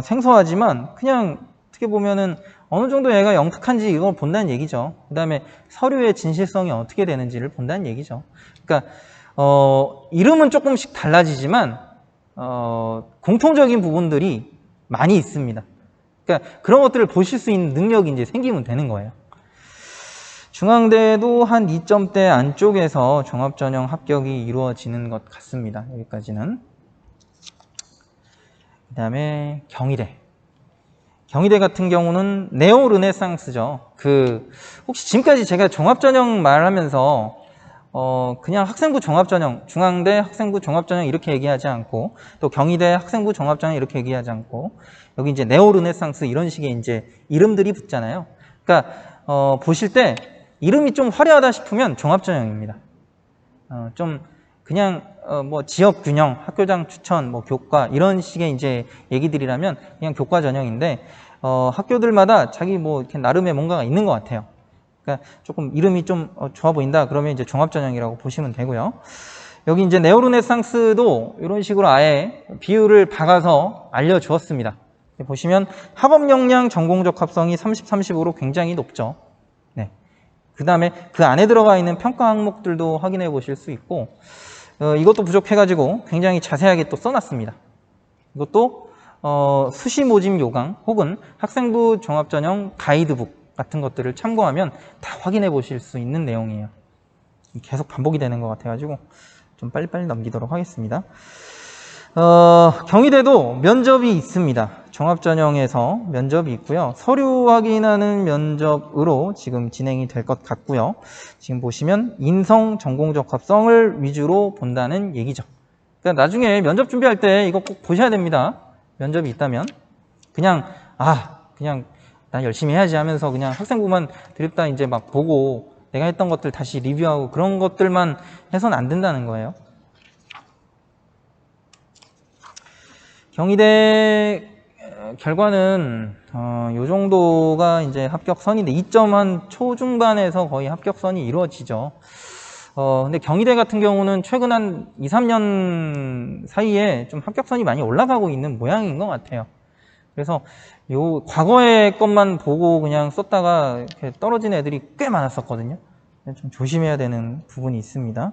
생소하지만 그냥 어떻게 보면은 어느 정도 얘가 영특한지 이걸 본다는 얘기죠. 그 다음에 서류의 진실성이 어떻게 되는지를 본다는 얘기죠. 그러니까 이름은 조금씩 달라지지만 공통적인 부분들이 많이 있습니다. 그러니까 그런 것들을 보실 수 있는 능력이 이제 생기면 되는 거예요. 중앙대도 한 2점대 안쪽에서 종합전형 합격이 이루어지는 것 같습니다. 여기까지는. 그 다음에 경희대. 경희대 같은 경우는 네오 르네상스죠. 혹시 지금까지 제가 종합전형 말하면서 그냥 학생부 종합전형, 중앙대 학생부 종합전형 이렇게 얘기하지 않고 또 경희대 학생부 종합전형 이렇게 얘기하지 않고 여기 이제 네오 르네상스 이런 식의 이제 이름들이 붙잖아요. 그러니까 보실 때 이름이 좀 화려하다 싶으면 종합전형입니다. 좀 그냥 뭐 지역 균형, 학교장 추천, 뭐 교과 이런 식의 이제 얘기들이라면 그냥 교과 전형인데 학교들마다 자기 뭐 이렇게 나름의 뭔가가 있는 것 같아요. 그러니까 조금 이름이 좀 좋아 보인다 그러면 이제 종합전형이라고 보시면 되고요. 여기 이제 네오르네상스도 이런 식으로 아예 비율을 박아서 알려주었습니다. 보시면 학업 역량 전공적 합성이 30, 30으로 굉장히 높죠. 네. 그 다음에 그 안에 들어가 있는 평가 항목들도 확인해 보실 수 있고 이것도 부족해가지고 굉장히 자세하게 또 써놨습니다. 이것도 수시 모집 요강 혹은 학생부 종합전형 가이드북 같은 것들을 참고하면 다 확인해 보실 수 있는 내용이에요. 계속 반복이 되는 것 같아가지고 좀 빨리빨리 넘기도록 하겠습니다. 경희대도 면접이 있습니다. 종합전형에서 면접이 있고요. 서류 확인하는 면접으로 지금 진행이 될 것 같고요. 지금 보시면 인성 전공적 합성을 위주로 본다는 얘기죠. 그러니까 나중에 면접 준비할 때 이거 꼭 보셔야 됩니다. 면접이 있다면 그냥 나 열심히 해야지 하면서 그냥 학생부만 드립다 이제 막 보고 내가 했던 것들 다시 리뷰하고 그런 것들만 해서는 안 된다는 거예요. 경희대 결과는 요 정도가 이제 합격선인데 2점 한 초중반에서 거의 합격선이 이루어지죠. 근데 경희대 같은 경우는 최근 한 2, 3년 사이에 좀 합격선이 많이 올라가고 있는 모양인 것 같아요. 그래서 요 과거의 것만 보고 그냥 썼다가 이렇게 떨어진 애들이 꽤 많았었거든요. 좀 조심해야 되는 부분이 있습니다.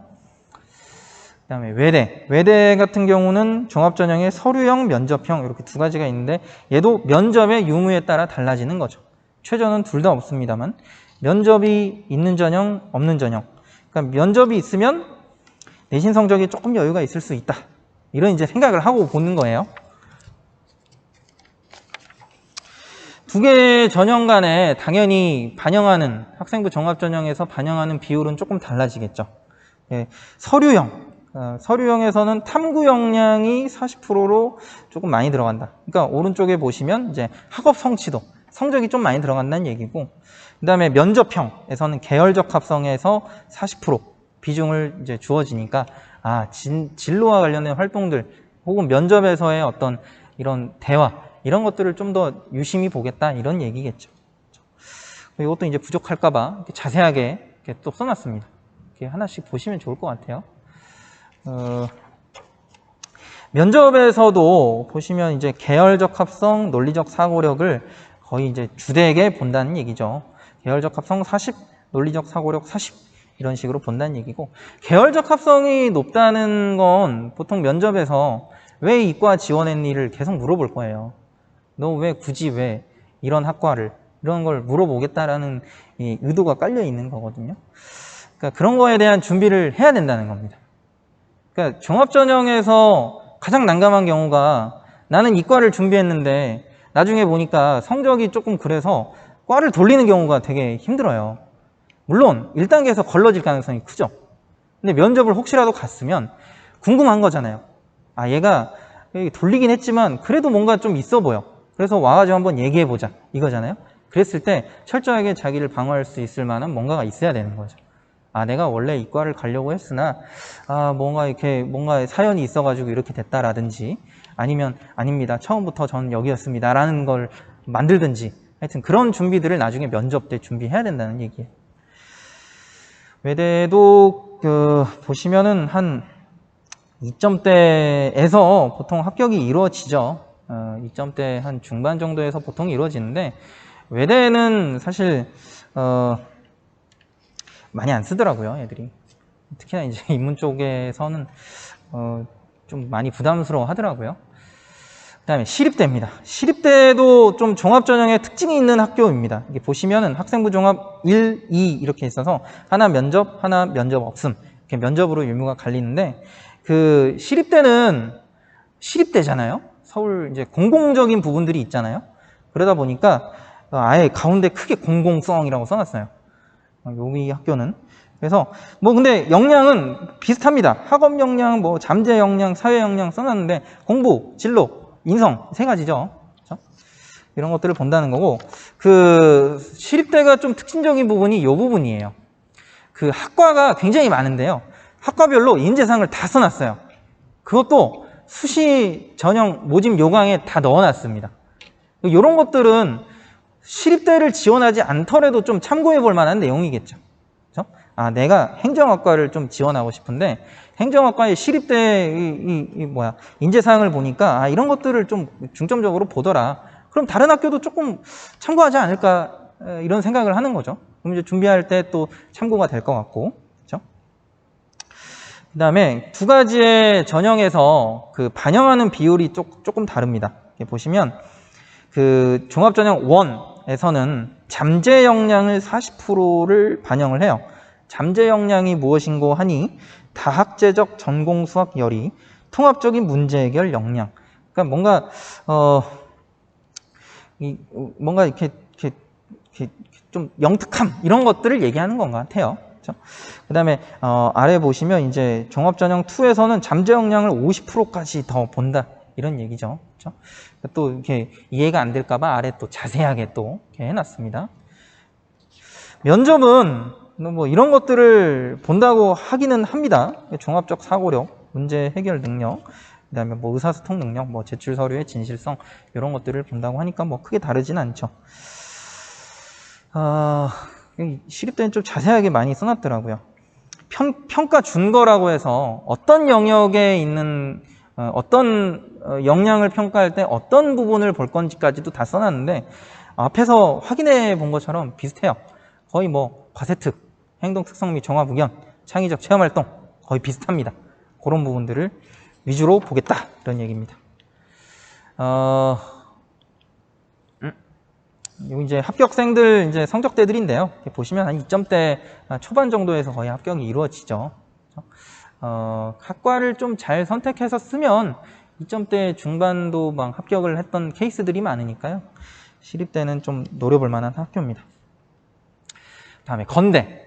그 다음에 외대 같은 경우는 종합전형에 서류형, 면접형 이렇게 두 가지가 있는데 얘도 면접의 유무에 따라 달라지는 거죠. 최저는 둘 다 없습니다만 면접이 있는 전형, 없는 전형. 그러니까 면접이 있으면 내신 성적이 조금 여유가 있을 수 있다. 이런 이제 생각을 하고 보는 거예요. 두 개의 전형 간에 당연히 반영하는, 학생부 종합전형에서 반영하는 비율은 조금 달라지겠죠. 예, 서류형에서는 탐구 역량이 40%로 조금 많이 들어간다. 그러니까 오른쪽에 보시면 이제 학업 성취도, 성적이 좀 많이 들어간다는 얘기고, 그 다음에 면접형에서는 계열적 합성에서 40% 비중을 이제 주어지니까, 진로와 관련된 활동들, 혹은 면접에서의 어떤 이런 대화, 이런 것들을 좀 더 유심히 보겠다, 이런 얘기겠죠. 이것도 이제 부족할까봐 자세하게 이렇게 또 써놨습니다. 이렇게 하나씩 보시면 좋을 것 같아요. 면접에서도 보시면 이제 계열적 합성, 논리적 사고력을 거의 이제 주되게 본다는 얘기죠. 계열적 합성 40, 논리적 사고력 40 이런 식으로 본다는 얘기고, 계열적 합성이 높다는 건 보통 면접에서 왜 이과 지원했니를 계속 물어볼 거예요. 너 왜 굳이 왜 이런 학과를, 이런 걸 물어보겠다라는 이 의도가 깔려 있는 거거든요. 그러니까 그런 거에 대한 준비를 해야 된다는 겁니다. 그러니까 종합전형에서 가장 난감한 경우가, 나는 이과를 준비했는데 나중에 보니까 성적이 조금 그래서 과를 돌리는 경우가 되게 힘들어요. 물론 1단계에서 걸러질 가능성이 크죠. 근데 면접을 혹시라도 갔으면 궁금한 거잖아요. 얘가 돌리긴 했지만 그래도 뭔가 좀 있어 보여. 그래서 와가지고 한번 얘기해보자, 이거잖아요. 그랬을 때 철저하게 자기를 방어할 수 있을 만한 뭔가가 있어야 되는 거죠. 내가 원래 이과를 가려고 했으나 뭔가 사연이 있어가지고 이렇게 됐다라든지, 아니면 아닙니다, 처음부터 저는 여기였습니다 라는 걸 만들든지, 하여튼 그런 준비들을 나중에 면접 때 준비해야 된다는 얘기예요. 외대도 보시면은 한 2점대에서 보통 합격이 이루어지죠. 2점대 한 중반 정도에서 보통 이루어지는데, 외대는 사실 많이 안 쓰더라고요, 애들이. 특히나 이제 인문 쪽에서는 좀 많이 부담스러워 하더라고요. 그 다음에 시립대입니다. 시립대도 좀 종합전형에 특징이 있는 학교입니다. 이게 보시면은 학생부 종합 1, 2 이렇게 있어서 하나 면접, 하나 면접 없음, 이렇게 면접으로 유무가 갈리는데, 그 시립대는 시립대잖아요. 서울 이제 공공적인 부분들이 있잖아요. 그러다 보니까 아예 가운데 크게 공공성이라고 써놨어요. 여기 학교는. 그래서 근데 역량은 비슷합니다. 학업 역량, 잠재 역량, 사회 역량 써놨는데, 공부, 진로, 인성 세 가지죠. 그렇죠? 이런 것들을 본다는 거고, 그 시립대가 좀 특징적인 부분이 이 부분이에요. 그 학과가 굉장히 많은데요, 학과별로 인재상을 다 써놨어요. 그것도 수시 전형 모집 요강에 다 넣어놨습니다. 이런 것들은 시립대를 지원하지 않더라도 좀 참고해 볼 만한 내용이겠죠. 그렇죠? 내가 행정학과를 좀 지원하고 싶은데 행정학과의 시립대 인재사항을 보니까 이런 것들을 좀 중점적으로 보더라. 그럼 다른 학교도 조금 참고하지 않을까, 이런 생각을 하는 거죠. 그럼 이제 준비할 때 또 참고가 될 것 같고. 그렇죠? 그 다음에 두 가지의 전형에서 그 반영하는 비율이 조금 다릅니다. 이렇게 보시면 그 종합전형 1에서는 잠재 역량을 40%를 반영을 해요. 잠재 역량이 무엇인고 하니, 다학제적 전공 수학 열의, 통합적인 문제 해결 역량. 그러니까 뭔가 이렇게 좀 영특함, 이런 것들을 얘기하는 것 같아요. 그렇죠? 그 다음에 아래 보시면 이제 종합전형 2에서는 잠재 역량을 50%까지 더 본다, 이런 얘기죠. 그렇죠? 또 이렇게 이해가 안 될까봐 아래 또 자세하게 또 이렇게 해놨습니다. 면접은 이런 것들을 본다고 하기는 합니다. 종합적 사고력, 문제 해결 능력, 그 다음에 의사소통 능력, 제출 서류의 진실성, 이런 것들을 본다고 하니까 크게 다르진 않죠. 시립대는 좀 자세하게 많이 써놨더라고요. 평가 준거라고 해서 어떤 영역에 있는 어떤 역량을 평가할 때 어떤 부분을 볼 건지까지도 다 써놨는데, 앞에서 확인해 본 것처럼 비슷해요. 거의 과세특, 행동특성 및 종합의견, 창의적 체험활동 거의 비슷합니다. 그런 부분들을 위주로 보겠다, 이런 얘기입니다. 요 이제 합격생들 이제 성적대들인데요. 보시면 한 2점대 초반 정도에서 거의 합격이 이루어지죠. 학과를 좀 잘 선택해서 쓰면 2점대 중반도 막 합격을 했던 케이스들이 많으니까요. 시립대는 좀 노려볼 만한 학교입니다. 다음에 건대.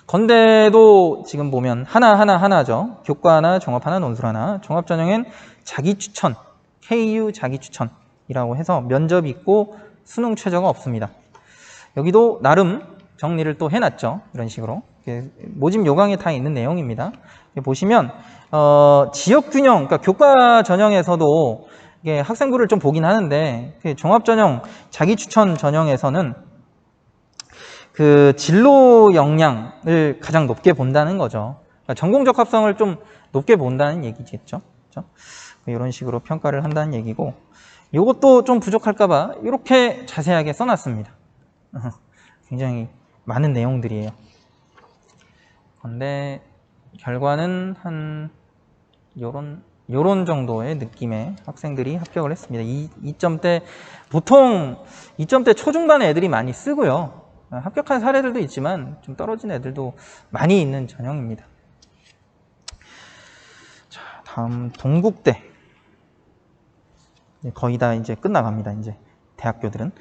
건대도 지금 보면 하나죠. 교과 하나, 종합 하나, 논술 하나. 종합 전형엔 자기 추천, KU 자기 추천이라고 해서 면접이 있고 수능 최저가 없습니다. 여기도 나름 정리를 또 해놨죠. 이런 식으로. 모집 요강에 다 있는 내용입니다. 보시면 지역 균형, 그러니까 교과 전형에서도 학생부를 좀 보긴 하는데 종합 전형, 자기 추천 전형에서는 그 진로 역량을 가장 높게 본다는 거죠. 그러니까 전공적 합성을 좀 높게 본다는 얘기겠죠. 그렇죠? 이런 식으로 평가를 한다는 얘기고, 이것도 좀 부족할까봐 이렇게 자세하게 써놨습니다. 굉장히 많은 내용들이에요. 근데 결과는 한 요런 정도의 느낌의 학생들이 합격을 했습니다. 2점대, 보통 2점대 초중반의 애들이 많이 쓰고요. 합격한 사례들도 있지만 좀 떨어진 애들도 많이 있는 전형입니다. 자, 다음 동국대. 거의 다 이제 끝나갑니다. 이제 대학교들은.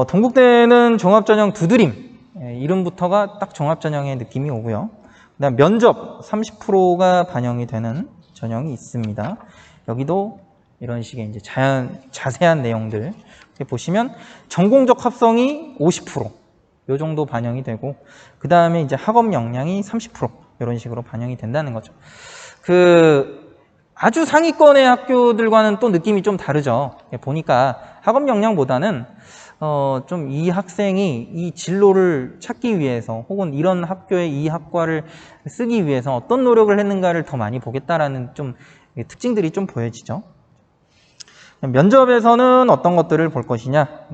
동국대는 종합전형 두드림. 이름부터가 딱 종합전형의 느낌이 오고요. 그다음 면접 30%가 반영이 되는 전형이 있습니다. 여기도 이런 식의 이제 자세한 내용들 보시면 전공적 합성이 50%. 요 정도 반영이 되고, 그 다음에 이제 학업 역량이 30% 이런 식으로 반영이 된다는 거죠. 아주 상위권의 학교들과는 또 느낌이 좀 다르죠. 보니까 학업 역량보다는 좀 이 학생이 이 진로를 찾기 위해서 혹은 이런 학교의 이 학과를 쓰기 위해서 어떤 노력을 했는가를 더 많이 보겠다라는 좀 특징들이 좀 보여지죠. 면접에서는 어떤 것들을 볼 것이냐,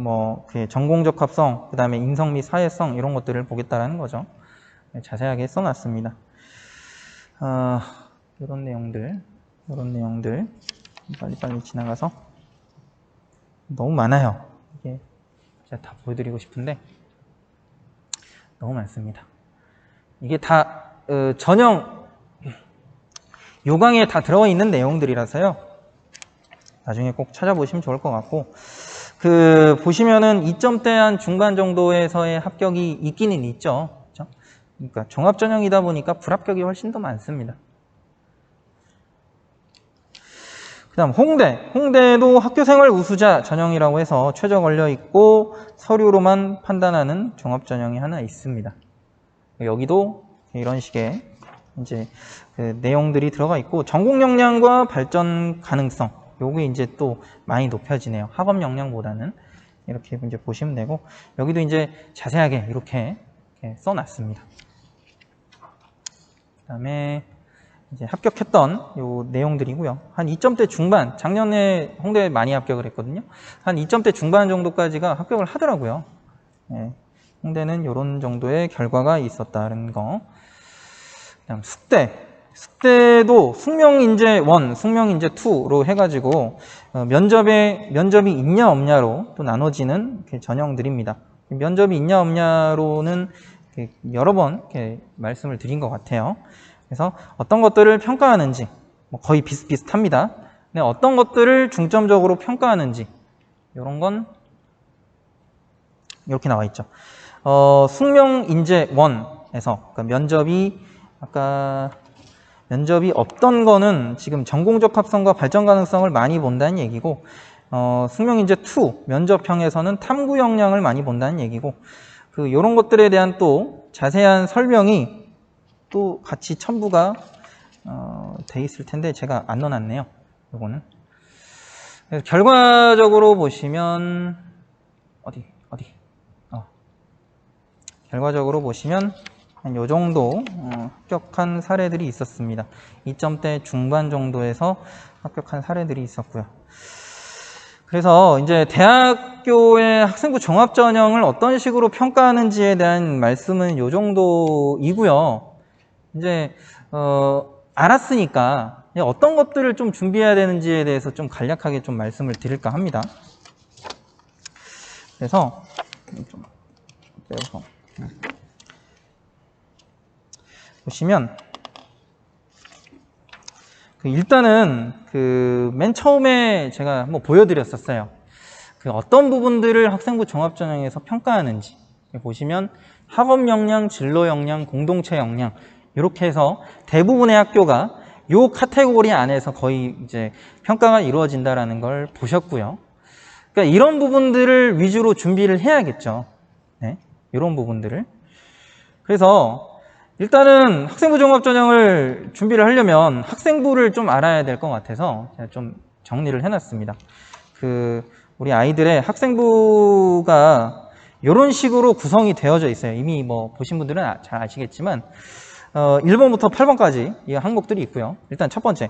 전공적 합성, 그 다음에 인성 및 사회성 이런 것들을 보겠다라는 거죠. 자세하게 써놨습니다. 이런 내용들 빨리빨리 지나가서 너무 많아요. 이게 제가 다 보여드리고 싶은데 너무 많습니다. 이게 다 전형 요강에 다 들어가 있는 내용들이라서요. 나중에 꼭 찾아보시면 좋을 것 같고, 보시면은 2점대 한 중반 정도에서의 합격이 있기는 있죠. 그렇죠? 그러니까 종합전형이다 보니까 불합격이 훨씬 더 많습니다. 그 다음 홍대도 학교생활 우수자 전형이라고 해서 최저 걸려 있고 서류로만 판단하는 종합전형이 하나 있습니다. 여기도 이런 식의 이제 내용들이 들어가 있고, 전공 역량과 발전 가능성, 요게 이제 또 많이 높여지네요. 학업 역량보다는. 이렇게 이제 보시면 되고, 여기도 이제 자세하게 이렇게 써놨습니다. 그 다음에 이제 합격했던 요 내용들이고요. 한 2점대 중반, 작년에 홍대에 많이 합격을 했거든요. 한 2점대 중반 정도까지가 합격을 하더라고요. 네. 홍대는 요런 정도의 결과가 있었다는 거. 그다음 숙대도 숙명인재 1, 숙명인재 2로 해가지고 면접이 있냐 없냐로 또 나눠지는 전형들입니다. 면접이 있냐 없냐로는 여러 번 말씀을 드린 것 같아요. 그래서 어떤 것들을 평가하는지 거의 비슷비슷합니다. 근데 어떤 것들을 중점적으로 평가하는지 이런 건 이렇게 나와 있죠. 숙명인재 1에서 그러니까 면접이 없던 거는 지금 전공적 합성과 발전 가능성을 많이 본다는 얘기고, 숙명인재 2 면접형에서는 탐구 역량을 많이 본다는 얘기고, 요런 것들에 대한 또 자세한 설명이 또 같이 첨부가 돼 있을 텐데 제가 안 넣어놨네요. 요거는. 그래서 결과적으로 보시면 결과적으로 보시면 한 요 정도 합격한 사례들이 있었습니다. 2점대 중반 정도에서 합격한 사례들이 있었고요. 그래서 이제 대학교의 학생부 종합전형을 어떤 식으로 평가하는지에 대한 말씀은 요 정도이고요. 이제 알았으니까 어떤 것들을 좀 준비해야 되는지에 대해서 좀 간략하게 좀 말씀을 드릴까 합니다. 그래서 좀 떼서 보시면 일단은 맨 처음에 제가 한번 보여드렸었어요. 어떤 부분들을 학생부 종합전형에서 평가하는지 보시면 학업 역량, 진로 역량, 공동체 역량 이렇게 해서 대부분의 학교가 요 카테고리 안에서 거의 이제 평가가 이루어진다라는 걸 보셨고요. 그러니까 이런 부분들을 위주로 준비를 해야겠죠. 네, 이런 부분들을. 그래서 일단은 학생부 종합전형을 준비를 하려면 학생부를 좀 알아야 될 것 같아서 제가 좀 정리를 해놨습니다. 우리 아이들의 학생부가 이런 식으로 구성이 되어져 있어요. 이미 뭐 보신 분들은 잘 아시겠지만 1번부터 8번까지 이 항목들이 있고요. 일단 첫 번째,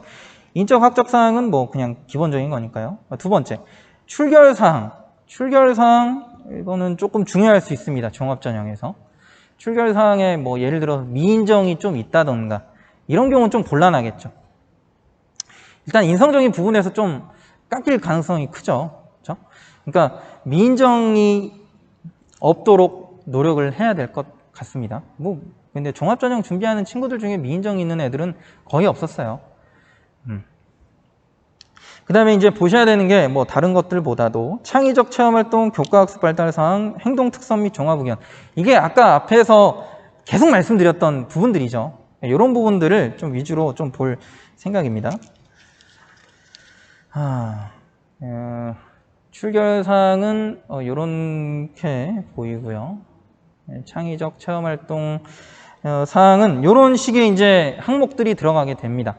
인적 학적 사항은 뭐 그냥 기본적인 거니까요. 두 번째, 출결사항. 이거는 조금 중요할 수 있습니다. 종합전형에서. 출결사항에 뭐 예를 들어 미인정이 좀 있다던가 이런 경우는 좀 곤란하겠죠. 일단 인성적인 부분에서 좀 깎일 가능성이 크죠. 그렇죠? 그러니까 미인정이 없도록 노력을 해야 될 것 같습니다. 근데 종합전형 준비하는 친구들 중에 미인정이 있는 애들은 거의 없었어요. 그 다음에 이제 보셔야 되는 게 뭐 다른 것들보다도 창의적 체험활동, 교과학습 발달사항, 행동특성 및 종합의견. 이게 아까 앞에서 계속 말씀드렸던 부분들이죠. 이런 부분들을 좀 위주로 좀 볼 생각입니다. 출결사항은 이렇게 보이고요. 창의적 체험활동 사항은 이런 식의 이제 항목들이 들어가게 됩니다.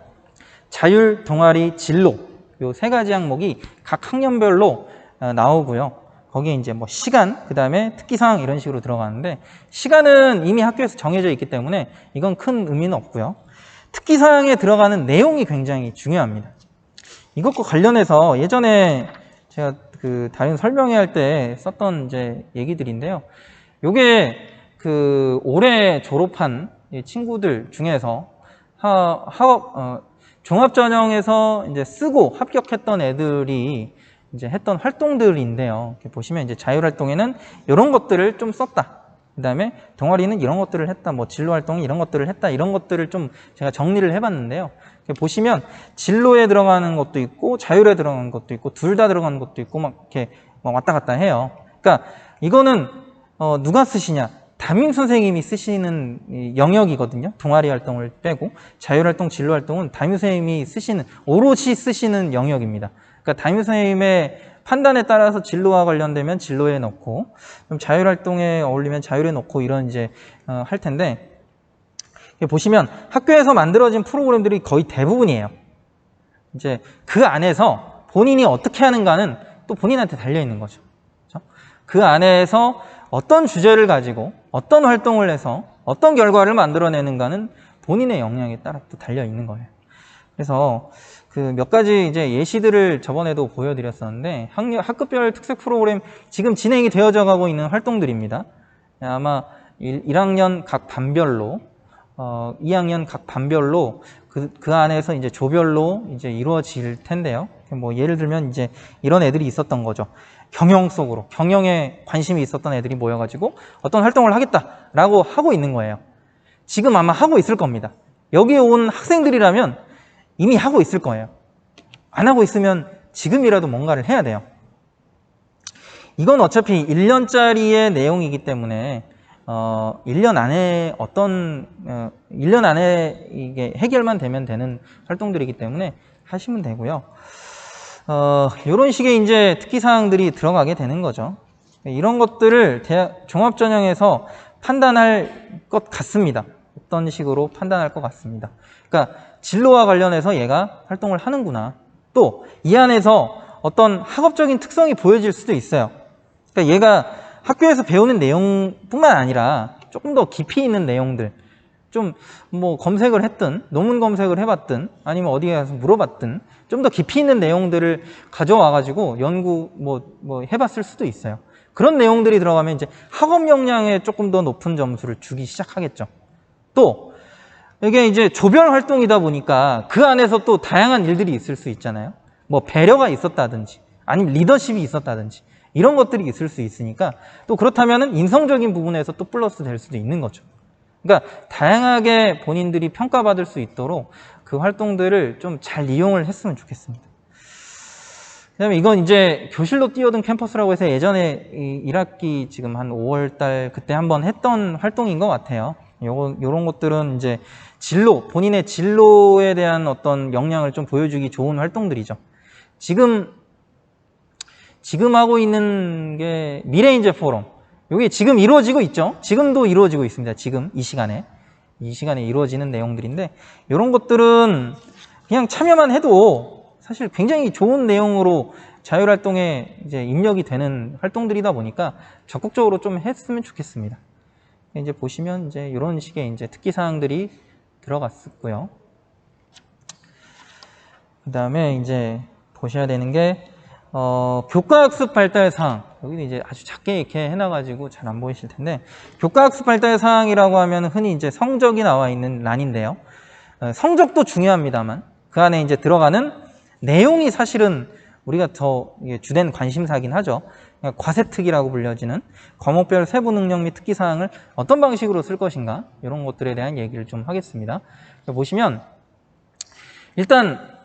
자율, 동아리, 진로 요 세 가지 항목이 각 학년별로 나오고요. 거기에 이제 뭐 시간, 그 다음에 특기사항 이런 식으로 들어가는데 시간은 이미 학교에서 정해져 있기 때문에 이건 큰 의미는 없고요. 특기사항에 들어가는 내용이 굉장히 중요합니다. 이것과 관련해서 예전에 제가 다른 설명회 할 때 썼던 이제 얘기들인데요. 요게 올해 졸업한 친구들 중에서 종합전형에서 이제 쓰고 합격했던 애들이 이제 했던 활동들인데요. 이렇게 보시면 이제 자율활동에는 이런 것들을 좀 썼다. 그 다음에 동아리는 이런 것들을 했다. 뭐 진로활동이 이런 것들을 했다. 이런 것들을 좀 제가 정리를 해봤는데요. 보시면 진로에 들어가는 것도 있고 자율에 들어가는 것도 있고 둘 다 들어가는 것도 있고 막 이렇게 왔다 갔다 해요. 그러니까 이거는 누가 쓰시냐? 담임 선생님이 쓰시는 영역이거든요. 동아리 활동을 빼고 자율활동, 진로활동은 담임 선생님이 오롯이 쓰시는 영역입니다. 그러니까 담임 선생님의 판단에 따라서 진로와 관련되면 진로에 넣고 좀 자율활동에 어울리면 자율에 넣고 이런 이제 할 텐데 보시면 학교에서 만들어진 프로그램들이 거의 대부분이에요. 이제 그 안에서 본인이 어떻게 하는가는 또 본인한테 달려 있는 거죠. 그렇죠? 그 안에서 어떤 주제를 가지고 어떤 활동을 해서 어떤 결과를 만들어내는가는 본인의 역량에 따라 또 달려 있는 거예요. 그래서 몇 가지 이제 예시들을 저번에도 보여드렸었는데 학급별 특색 프로그램 지금 진행이 되어져 가고 있는 활동들입니다. 아마 1학년 각 반별로 2학년 각 반별로 그 안에서 이제 조별로 이제 이루어질 텐데요. 뭐 예를 들면 이제 이런 애들이 있었던 거죠. 경영 속으로 경영에 관심이 있었던 애들이 모여가지고 어떤 활동을 하겠다라고 하고 있는 거예요. 지금 아마 하고 있을 겁니다. 여기에 온 학생들이라면 이미 하고 있을 거예요. 안 하고 있으면 지금이라도 뭔가를 해야 돼요. 이건 어차피 1년짜리의 내용이기 때문에 1년 안에 1년 안에 이게 해결만 되면 되는 활동들이기 때문에 하시면 되고요. 이런 식의 이제 특기사항들이 들어가게 되는 거죠. 이런 것들을 종합전형에서 판단할 것 같습니다. 어떤 식으로 판단할 것 같습니다. 그러니까 진로와 관련해서 얘가 활동을 하는구나. 또 이 안에서 어떤 학업적인 특성이 보여질 수도 있어요. 그러니까 얘가 학교에서 배우는 내용뿐만 아니라 조금 더 깊이 있는 내용들, 좀 뭐 검색을 했든 논문 검색을 해봤든 아니면 어디에 가서 물어봤든 좀 더 깊이 있는 내용들을 가져와 가지고 연구 뭐 해봤을 수도 있어요. 그런 내용들이 들어가면 이제 학업 역량에 조금 더 높은 점수를 주기 시작하겠죠. 또 이게 이제 조별 활동이다 보니까 그 안에서 또 다양한 일들이 있을 수 있잖아요. 뭐 배려가 있었다든지 아니면 리더십이 있었다든지 이런 것들이 있을 수 있으니까 또 그렇다면은 인성적인 부분에서 또 플러스 될 수도 있는 거죠. 그러니까 다양하게 본인들이 평가받을 수 있도록 그 활동들을 좀 잘 이용을 했으면 좋겠습니다. 그다음에 이건 이제 교실로 뛰어든 캠퍼스라고 해서 예전에 1학기 지금 한 5월달 그때 한번 했던 활동인 것 같아요. 요런 것들은 이제 진로, 본인의 진로에 대한 어떤 역량을 좀 보여주기 좋은 활동들이죠. 지금 하고 있는 게 미래인재 포럼. 이게 지금 이루어지고 있죠. 지금도 이루어지고 있습니다. 지금 이 시간에 이루어지는 내용들인데 이런 것들은 그냥 참여만 해도 사실 굉장히 좋은 내용으로 자율활동에 이제 입력이 되는 활동들이다 보니까 적극적으로 좀 했으면 좋겠습니다. 이제 보시면 이제 이런 식의 이제 특기 사항들이 들어갔었고요. 그 다음에 이제 보셔야 되는 게 교과학습 발달 사항. 여기는 이제 아주 작게 이렇게 해놔가지고 잘 안 보이실 텐데, 교과학습 발달 사항이라고 하면 흔히 이제 성적이 나와 있는 란인데요. 성적도 중요합니다만 그 안에 이제 들어가는 내용이 사실은 우리가 더 주된 관심사긴 하죠. 과세특이라고 불려지는 과목별 세부 능력 및 특기 사항을 어떤 방식으로 쓸 것인가, 이런 것들에 대한 얘기를 좀 하겠습니다. 보시면 일단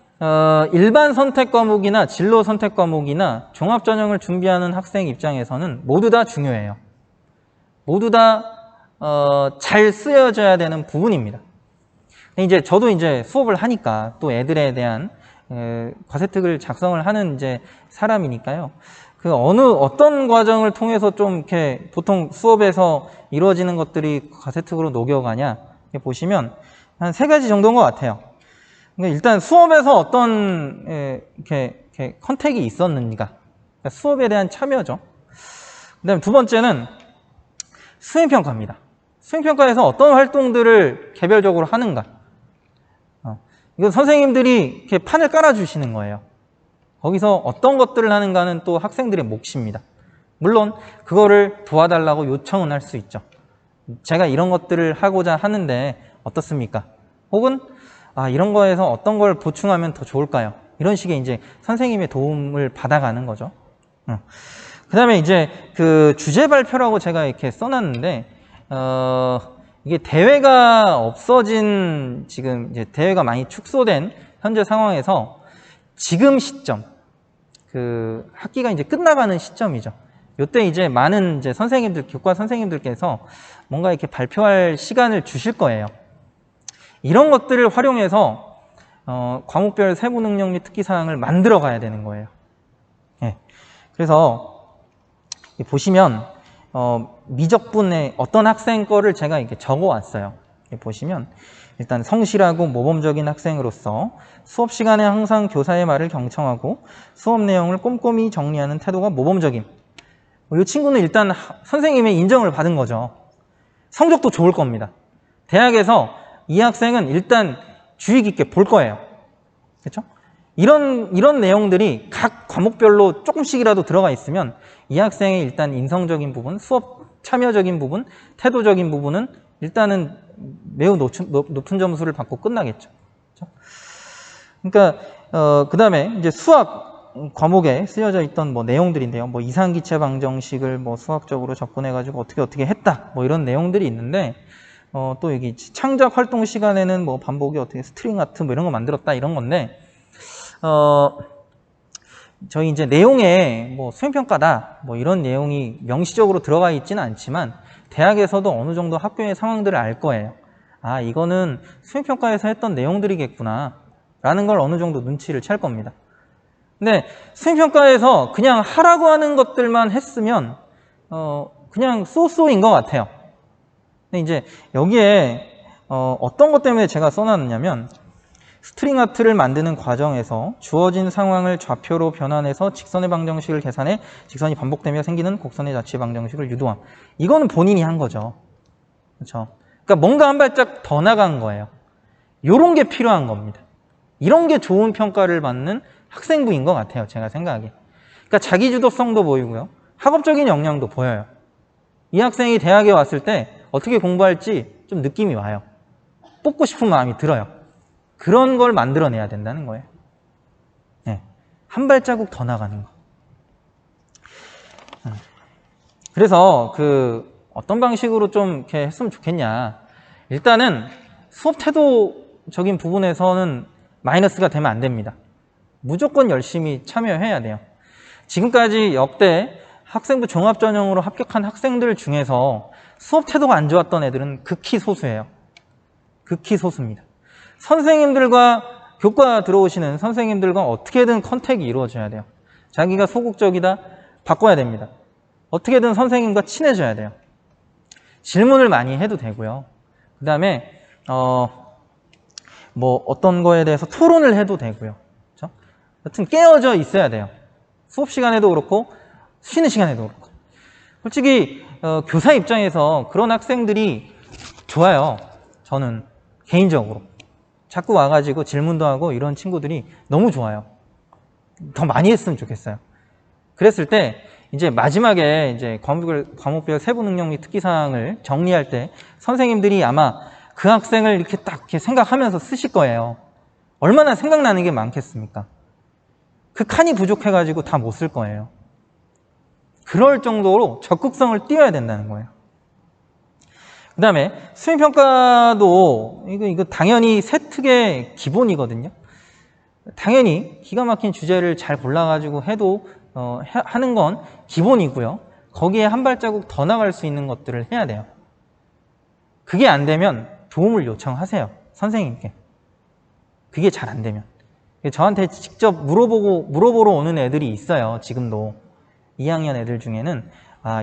일반 선택 과목이나 진로 선택 과목이나 종합 전형을 준비하는 학생 입장에서는 모두 다 중요해요. 모두 다 잘 쓰여져야 되는 부분입니다. 이제 저도 이제 수업을 하니까 또 애들에 대한 과세특을 작성을 하는 이제 사람이니까요. 어떤 과정을 통해서 좀 이렇게 보통 수업에서 이루어지는 것들이 과세특으로 녹여가냐, 보시면 한 3가지 정도인 것 같아요. 그러니까 일단 수업에서 어떤 이렇게 컨택이 있었는가, 그러니까 수업에 대한 참여죠. 그다음에 두 번째는 수행평가입니다. 수행평가에서 어떤 활동들을 개별적으로 하는가. 이건 선생님들이 이렇게 판을 깔아주시는 거예요. 거기서 어떤 것들을 하는가는 또 학생들의 몫입니다. 물론 그거를 도와달라고 요청은 할 수 있죠. 제가 이런 것들을 하고자 하는데 어떻습니까? 혹은 이런 거에서 어떤 걸 보충하면 더 좋을까요? 이런 식의 이제 선생님의 도움을 받아가는 거죠. 그 다음에 이제 그 주제 발표라고 제가 이렇게 써놨는데, 이게 대회가 없어진, 지금 이제 대회가 많이 축소된 현재 상황에서 지금 시점, 그 학기가 이제 끝나가는 시점이죠. 요때 이제 많은 이제 선생님들, 교과 선생님들께서 뭔가 이렇게 발표할 시간을 주실 거예요. 이런 것들을 활용해서 과목별 세부 능력 및 특기 사항을 만들어 가야 되는 거예요. 예. 그래서 보시면 미적분에 어떤 학생 거를 제가 이렇게 적어 왔어요. 보시면 일단 성실하고 모범적인 학생으로서 수업 시간에 항상 교사의 말을 경청하고 수업 내용을 꼼꼼히 정리하는 태도가 모범적임. 이 친구는 일단 선생님의 인정을 받은 거죠. 성적도 좋을 겁니다. 대학에서 이 학생은 일단 주의 깊게 볼 거예요. 그렇죠? 이런 내용들이 각 과목별로 조금씩이라도 들어가 있으면 이 학생의 일단 인성적인 부분, 수업 참여적인 부분, 태도적인 부분은 일단은 매우 높은 점수를 받고 끝나겠죠. 그렇죠? 그러니까 그 다음에 이제 수학 과목에 쓰여져 있던 뭐 내용들인데요. 뭐 이상기체 방정식을 뭐 수학적으로 접근해가지고 어떻게 했다. 뭐 이런 내용들이 있는데, 또 여기 창작 활동 시간에는 뭐 반복이 어떻게 스트링 아트 뭐 이런 거 만들었다 이런 건데, 저희 이제 내용에 뭐 수행평가다 뭐 이런 내용이 명시적으로 들어가 있지는 않지만 대학에서도 어느 정도 학교의 상황들을 알 거예요. 이거는 수행평가에서 했던 내용들이겠구나 라는 걸 어느 정도 눈치를 챌 겁니다. 근데 수행평가에서 그냥 하라고 하는 것들만 했으면 그냥 쏘쏘인 것 같아요. 근데 이제 여기에 어떤 것 때문에 제가 써놨냐면, 스트링 아트를 만드는 과정에서 주어진 상황을 좌표로 변환해서 직선의 방정식을 계산해 직선이 반복되며 생기는 곡선의 자취 방정식을 유도함. 이거는 본인이 한 거죠. 그렇죠? 그러니까 뭔가 한 발짝 더 나간 거예요. 이런 게 필요한 겁니다. 이런 게 좋은 평가를 받는 학생부인 것 같아요. 제가 생각하기에. 그러니까 자기주도성도 보이고요. 학업적인 역량도 보여요. 이 학생이 대학에 왔을 때 어떻게 공부할지 좀 느낌이 와요. 뽑고 싶은 마음이 들어요. 그런 걸 만들어내야 된다는 거예요. 네. 한 발자국 더 나가는 거. 그래서 어떤 방식으로 좀 이렇게 했으면 좋겠냐. 일단은 수업 태도적인 부분에서는 마이너스가 되면 안 됩니다. 무조건 열심히 참여해야 돼요. 지금까지 역대 학생부 종합전형으로 합격한 학생들 중에서 수업 태도가 안 좋았던 애들은 극히 소수예요. 극히 소수입니다. 선생님들과 교과 들어오시는 선생님들과 어떻게든 컨택이 이루어져야 돼요. 자기가 소극적이다, 바꿔야 됩니다. 어떻게든 선생님과 친해져야 돼요. 질문을 많이 해도 되고요. 그 다음에 어떤 거에 대해서 토론을 해도 되고요. 그렇죠? 여튼 깨어져 있어야 돼요. 수업 시간에도 그렇고 쉬는 시간에도 그렇고. 솔직히 교사 입장에서 그런 학생들이 좋아요. 저는 개인적으로 자꾸 와가지고 질문도 하고 이런 친구들이 너무 좋아요. 더 많이 했으면 좋겠어요. 그랬을 때 이제 마지막에 이제 과목별 세부 능력 및 특기사항을 정리할 때 선생님들이 아마 그 학생을 이렇게 딱 이렇게 생각하면서 쓰실 거예요. 얼마나 생각나는 게 많겠습니까? 그 칸이 부족해가지고 다 못 쓸 거예요. 그럴 정도로 적극성을 띄워야 된다는 거예요. 그 다음에 수행평가도 이거 당연히 세특의 기본이거든요. 당연히 기가 막힌 주제를 잘 골라가지고 해도 하는 건 기본이고요. 거기에 한 발자국 더 나갈 수 있는 것들을 해야 돼요. 그게 안 되면 도움을 요청하세요. 선생님께. 그게 잘 안 되면. 저한테 직접 물어보러 오는 애들이 있어요. 지금도. 2학년 애들 중에는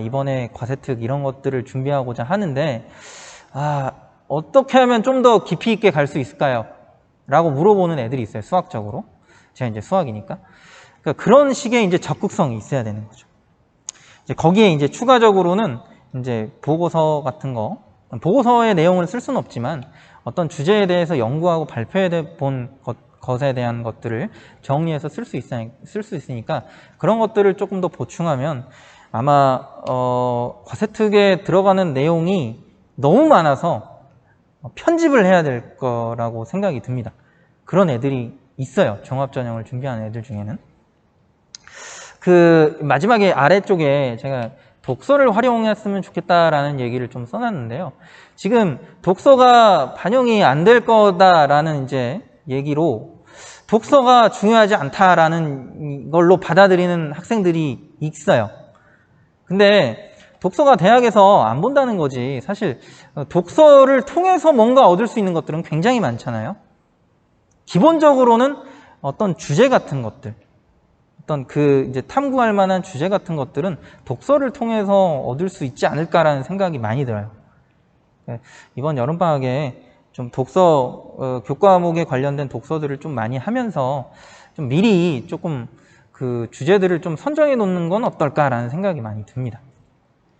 이번에 과세특 이런 것들을 준비하고자 하는데 어떻게 하면 좀 더 깊이 있게 갈 수 있을까요? 라고 물어보는 애들이 있어요. 수학적으로. 제가 이제 수학이니까. 그러니까 그런 식의 이제 적극성이 있어야 되는 거죠. 이제 거기에 이제 추가적으로는 이제 보고서 같은 거, 보고서의 내용을 쓸 수는 없지만 어떤 주제에 대해서 연구하고 발표해 본 것에 대한 것들을 정리해서 쓸 수 있으니까 그런 것들을 조금 더 보충하면 아마 과세특에 들어가는 내용이 너무 많아서 편집을 해야 될 거라고 생각이 듭니다. 그런 애들이 있어요. 종합전형을 준비하는 애들 중에는. 마지막에 아래쪽에 제가 독서를 활용했으면 좋겠다라는 얘기를 좀 써놨는데요. 지금 독서가 반영이 안 될 거다라는 이제 얘기로 독서가 중요하지 않다라는 걸로 받아들이는 학생들이 있어요. 근데 독서가 대학에서 안 본다는 거지. 사실 독서를 통해서 뭔가 얻을 수 있는 것들은 굉장히 많잖아요. 기본적으로는 어떤 주제 같은 것들, 어떤 이제 탐구할 만한 주제 같은 것들은 독서를 통해서 얻을 수 있지 않을까라는 생각이 많이 들어요. 이번 여름방학에 좀 독서, 교과목에 관련된 독서들을 좀 많이 하면서 좀 미리 조금 그 주제들을 좀 선정해 놓는 건 어떨까라는 생각이 많이 듭니다.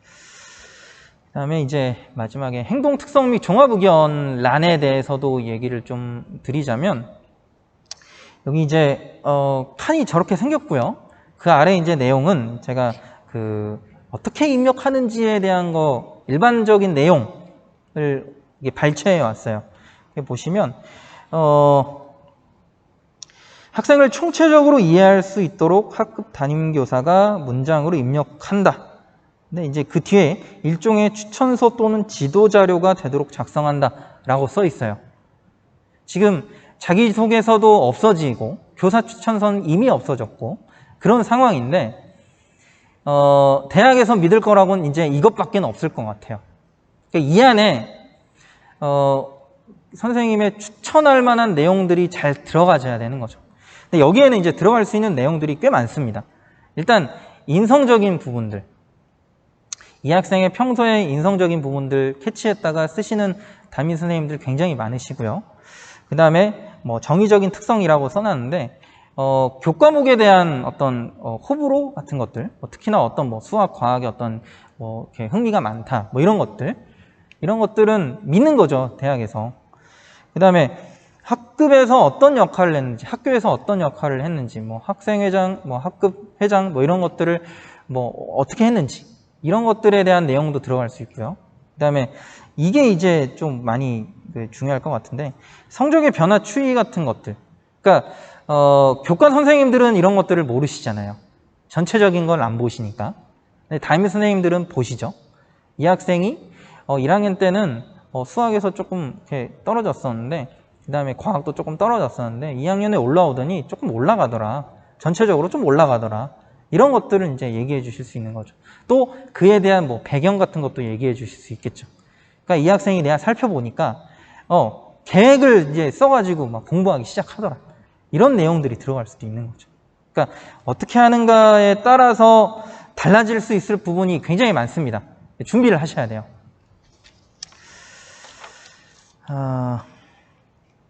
그 다음에 이제 마지막에 행동 특성 및 종합 의견 란에 대해서도 얘기를 좀 드리자면 여기 이제 칸이 저렇게 생겼고요. 그 아래 이제 내용은 제가 어떻게 입력하는지에 대한 거 일반적인 내용을 발췌해 왔어요. 보시면 학생을 총체적으로 이해할 수 있도록 학급 담임교사가 문장으로 입력한다. 근데 이제 그 뒤에 일종의 추천서 또는 지도 자료가 되도록 작성한다라고 써 있어요. 지금 자기소개서도 없어지고 교사 추천서는 이미 없어졌고 그런 상황인데 대학에서 믿을 거라고는 이제 이것밖에 없을 것 같아요. 그러니까 이 안에 선생님의 추천할 만한 내용들이 잘 들어가져야 되는 거죠. 근데 여기에는 이제 들어갈 수 있는 내용들이 꽤 많습니다. 일단 인성적인 부분들, 이 학생의 평소에 인성적인 부분들 캐치했다가 쓰시는 담임 선생님들 굉장히 많으시고요. 그 다음에 정의적인 특성이라고 써놨는데 교과목에 대한 어떤 호불호 같은 것들, 특히나 어떤 수학, 과학에 어떤 이렇게 흥미가 많다, 이런 것들은 믿는 거죠, 대학에서. 그 다음에 학급에서 어떤 역할을 했는지, 학교에서 어떤 역할을 했는지, 학생회장, 학급 회장, 이런 것들을 어떻게 했는지, 이런 것들에 대한 내용도 들어갈 수 있고요. 그 다음에 이게 이제 좀 많이 중요할 것 같은데, 성적의 변화 추이 같은 것들. 그러니까, 교과 선생님들은 이런 것들을 모르시잖아요. 전체적인 걸 안 보시니까. 담임 선생님들은 보시죠. 이 학생이 1학년 때는 수학에서 조금 이렇게 떨어졌었는데, 그 다음에 과학도 조금 떨어졌었는데 2학년에 올라오더니 조금 올라가더라. 전체적으로 좀 올라가더라. 이런 것들을 이제 얘기해 주실 수 있는 거죠. 또 그에 대한 뭐 배경 같은 것도 얘기해 주실 수 있겠죠. 그러니까 이 학생이 내가 살펴보니까 계획을 이제 써가지고 막 공부하기 시작하더라. 이런 내용들이 들어갈 수도 있는 거죠. 그러니까 어떻게 하는가에 따라서 달라질 수 있을 부분이 굉장히 많습니다. 준비를 하셔야 돼요.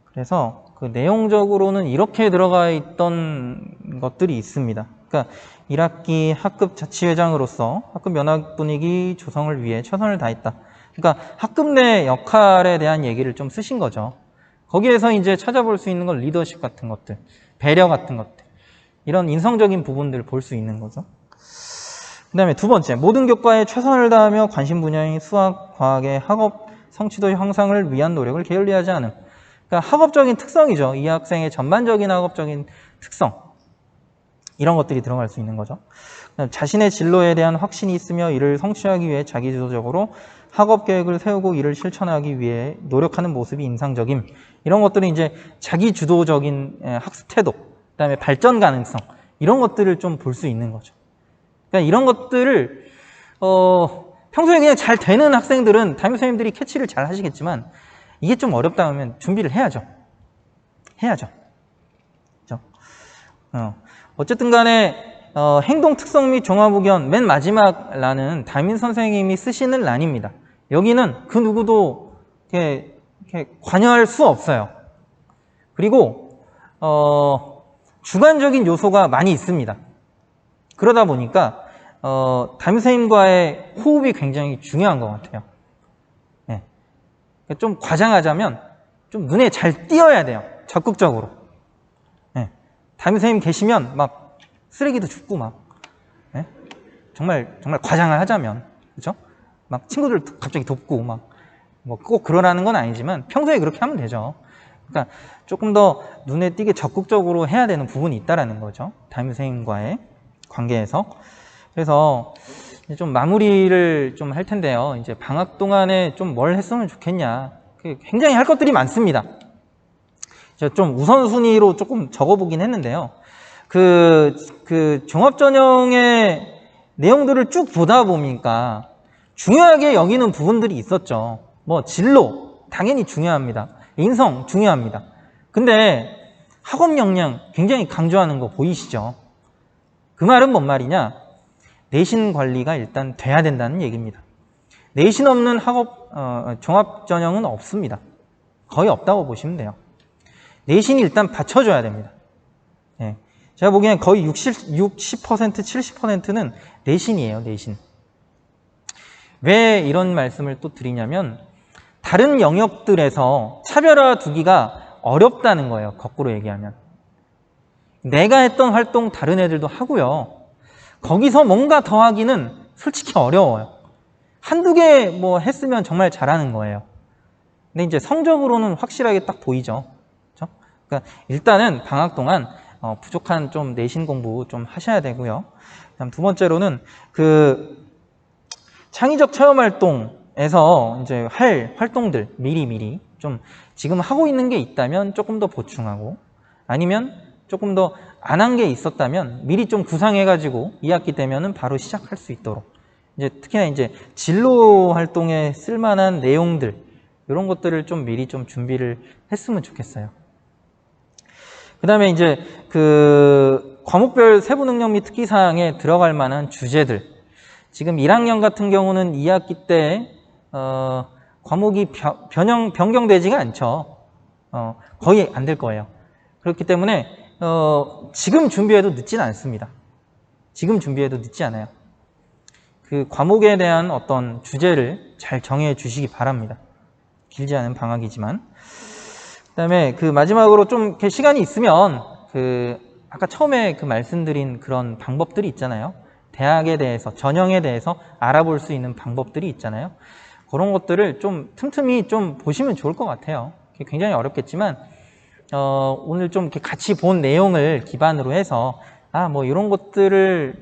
그래서 그 내용적으로는 이렇게 들어가 있던 것들이 있습니다. 그러니까 1학기 학급 자치회장으로서 학급 면학 분위기 조성을 위해 최선을 다했다. 그러니까 학급 내 역할에 대한 얘기를 좀 쓰신 거죠. 거기에서 이제 찾아볼 수 있는 건 리더십 같은 것들, 배려 같은 것들, 이런 인성적인 부분들을 볼 수 있는 거죠. 그 다음에 두 번째, 모든 교과에 최선을 다하며 관심 분야인 수학, 과학의 학업 성취도 향상을 위한 노력을 게을리하지 않음. 그러니까 학업적인 특성이죠. 이 학생의 전반적인 학업적인 특성. 이런 것들이 들어갈 수 있는 거죠. 자신의 진로에 대한 확신이 있으며 이를 성취하기 위해 자기주도적으로 학업 계획을 세우고 이를 실천하기 위해 노력하는 모습이 인상적임. 이런 것들은 이제 자기주도적인 학습 태도, 그다음에 발전 가능성, 이런 것들을 좀 볼 수 있는 거죠. 그러니까 이런 것들을 평소에 그냥 잘 되는 학생들은 담임 선생님들이 캐치를 잘 하시겠지만 이게 좀 어렵다 하면 준비를 해야죠. 해야죠. 그렇죠? 어쨌든 간에 행동 특성 및 종합 의견 맨 마지막 란은 담임 선생님이 쓰시는 란입니다. 여기는 그 누구도 이렇게 관여할 수 없어요. 그리고 주관적인 요소가 많이 있습니다. 그러다 보니까 담임 선생님과의 호흡이 굉장히 중요한 것 같아요. 네. 좀 과장하자면 좀 눈에 잘 띄어야 돼요. 적극적으로. 네. 담임 선생님 계시면 막 쓰레기도 줍고 막 정말 과장을 하자면 그렇죠? 막 친구들 갑자기 돕고 막 뭐 꼭 그러라는 건 아니지만 평소에 그렇게 하면 되죠. 그러니까 조금 더 눈에 띄게 적극적으로 해야 되는 부분이 있다라는 거죠. 담임 선생님과의 관계에서. 그래서 좀 마무리를 좀 할 텐데요. 이제 방학 동안에 좀 뭘 했으면 좋겠냐. 굉장히 할 것들이 많습니다. 제가 좀 우선순위로 조금 적어보긴 했는데요. 그 종합전형의 내용들을 쭉 보다 보니까 중요하게 여기는 부분들이 있었죠. 뭐 진로 당연히 중요합니다. 인성 중요합니다. 근데 학업 역량 굉장히 강조하는 거 보이시죠? 그 말은 뭔 말이냐? 내신 관리가 일단 돼야 된다는 얘기입니다. 내신 없는 학업 종합전형은 없습니다. 거의 없다고 보시면 돼요. 내신이 일단 받쳐줘야 됩니다. 네. 제가 보기엔 거의 60%, 70%는 내신이에요. 내신. 왜 이런 말씀을 또 드리냐면 다른 영역들에서 차별화 두기가 어렵다는 거예요. 거꾸로 얘기하면. 내가 했던 활동 다른 애들도 하고요. 거기서 뭔가 더 하기는 솔직히 어려워요. 한두 개 뭐 했으면 정말 잘하는 거예요. 근데 이제 성적으로는 확실하게 딱 보이죠. 그렇죠? 그러니까 일단은 방학 동안 부족한 좀 내신 공부 좀 하셔야 되고요. 그다음 두 번째로는 그 창의적 체험 활동에서 이제 할 활동들 미리 좀 지금 하고 있는 게 있다면 조금 더 보충하고 아니면 조금 더 안 한 게 있었다면 미리 좀 구상해가지고 2학기 되면은 바로 시작할 수 있도록 이제 특히나 이제 진로 활동에 쓸만한 내용들 이런 것들을 좀 미리 좀 준비를 했으면 좋겠어요. 그 다음에 이제 그 과목별 세부 능력 및 특기 사항에 들어갈 만한 주제들 지금 1학년 같은 경우는 2학기 때 과목이 변경되지가 않죠. 거의 안 될 거예요. 그렇기 때문에 지금 준비해도 늦진 않습니다. 지금 준비해도 늦지 않아요. 그 과목에 대한 어떤 주제를 잘 정해 주시기 바랍니다. 길지 않은 방학이지만. 그다음에 그 마지막으로 좀 이렇게 시간이 있으면 그 아까 처음에 그 말씀드린 그런 방법들이 있잖아요. 대학에 대해서 전형에 대해서 알아볼 수 있는 방법들이 있잖아요. 그런 것들을 좀 틈틈이 좀 보시면 좋을 것 같아요. 굉장히 어렵겠지만 오늘 좀 이렇게 같이 본 내용을 기반으로 해서 뭐 이런 것들을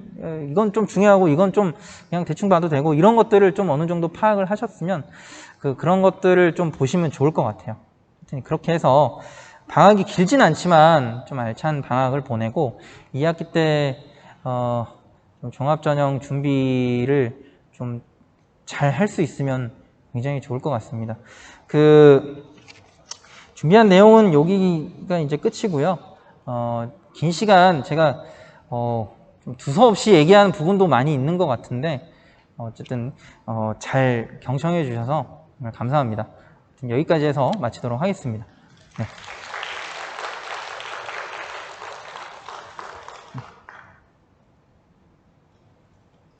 이건 좀 중요하고 이건 좀 그냥 대충 봐도 되고 이런 것들을 좀 어느 정도 파악을 하셨으면 그런 것들을 좀 보시면 좋을 것 같아요. 그렇게 해서 방학이 길진 않지만 좀 알찬 방학을 보내고 2학기 때 좀 종합전형 준비를 좀 잘 할 수 있으면 굉장히 좋을 것 같습니다. 준비한 내용은 여기가 이제 끝이고요. 긴 시간 제가 좀 두서없이 얘기하는 부분도 많이 있는 것 같은데 어쨌든 잘 경청해 주셔서 정말 감사합니다. 여기까지 해서 마치도록 하겠습니다. 네.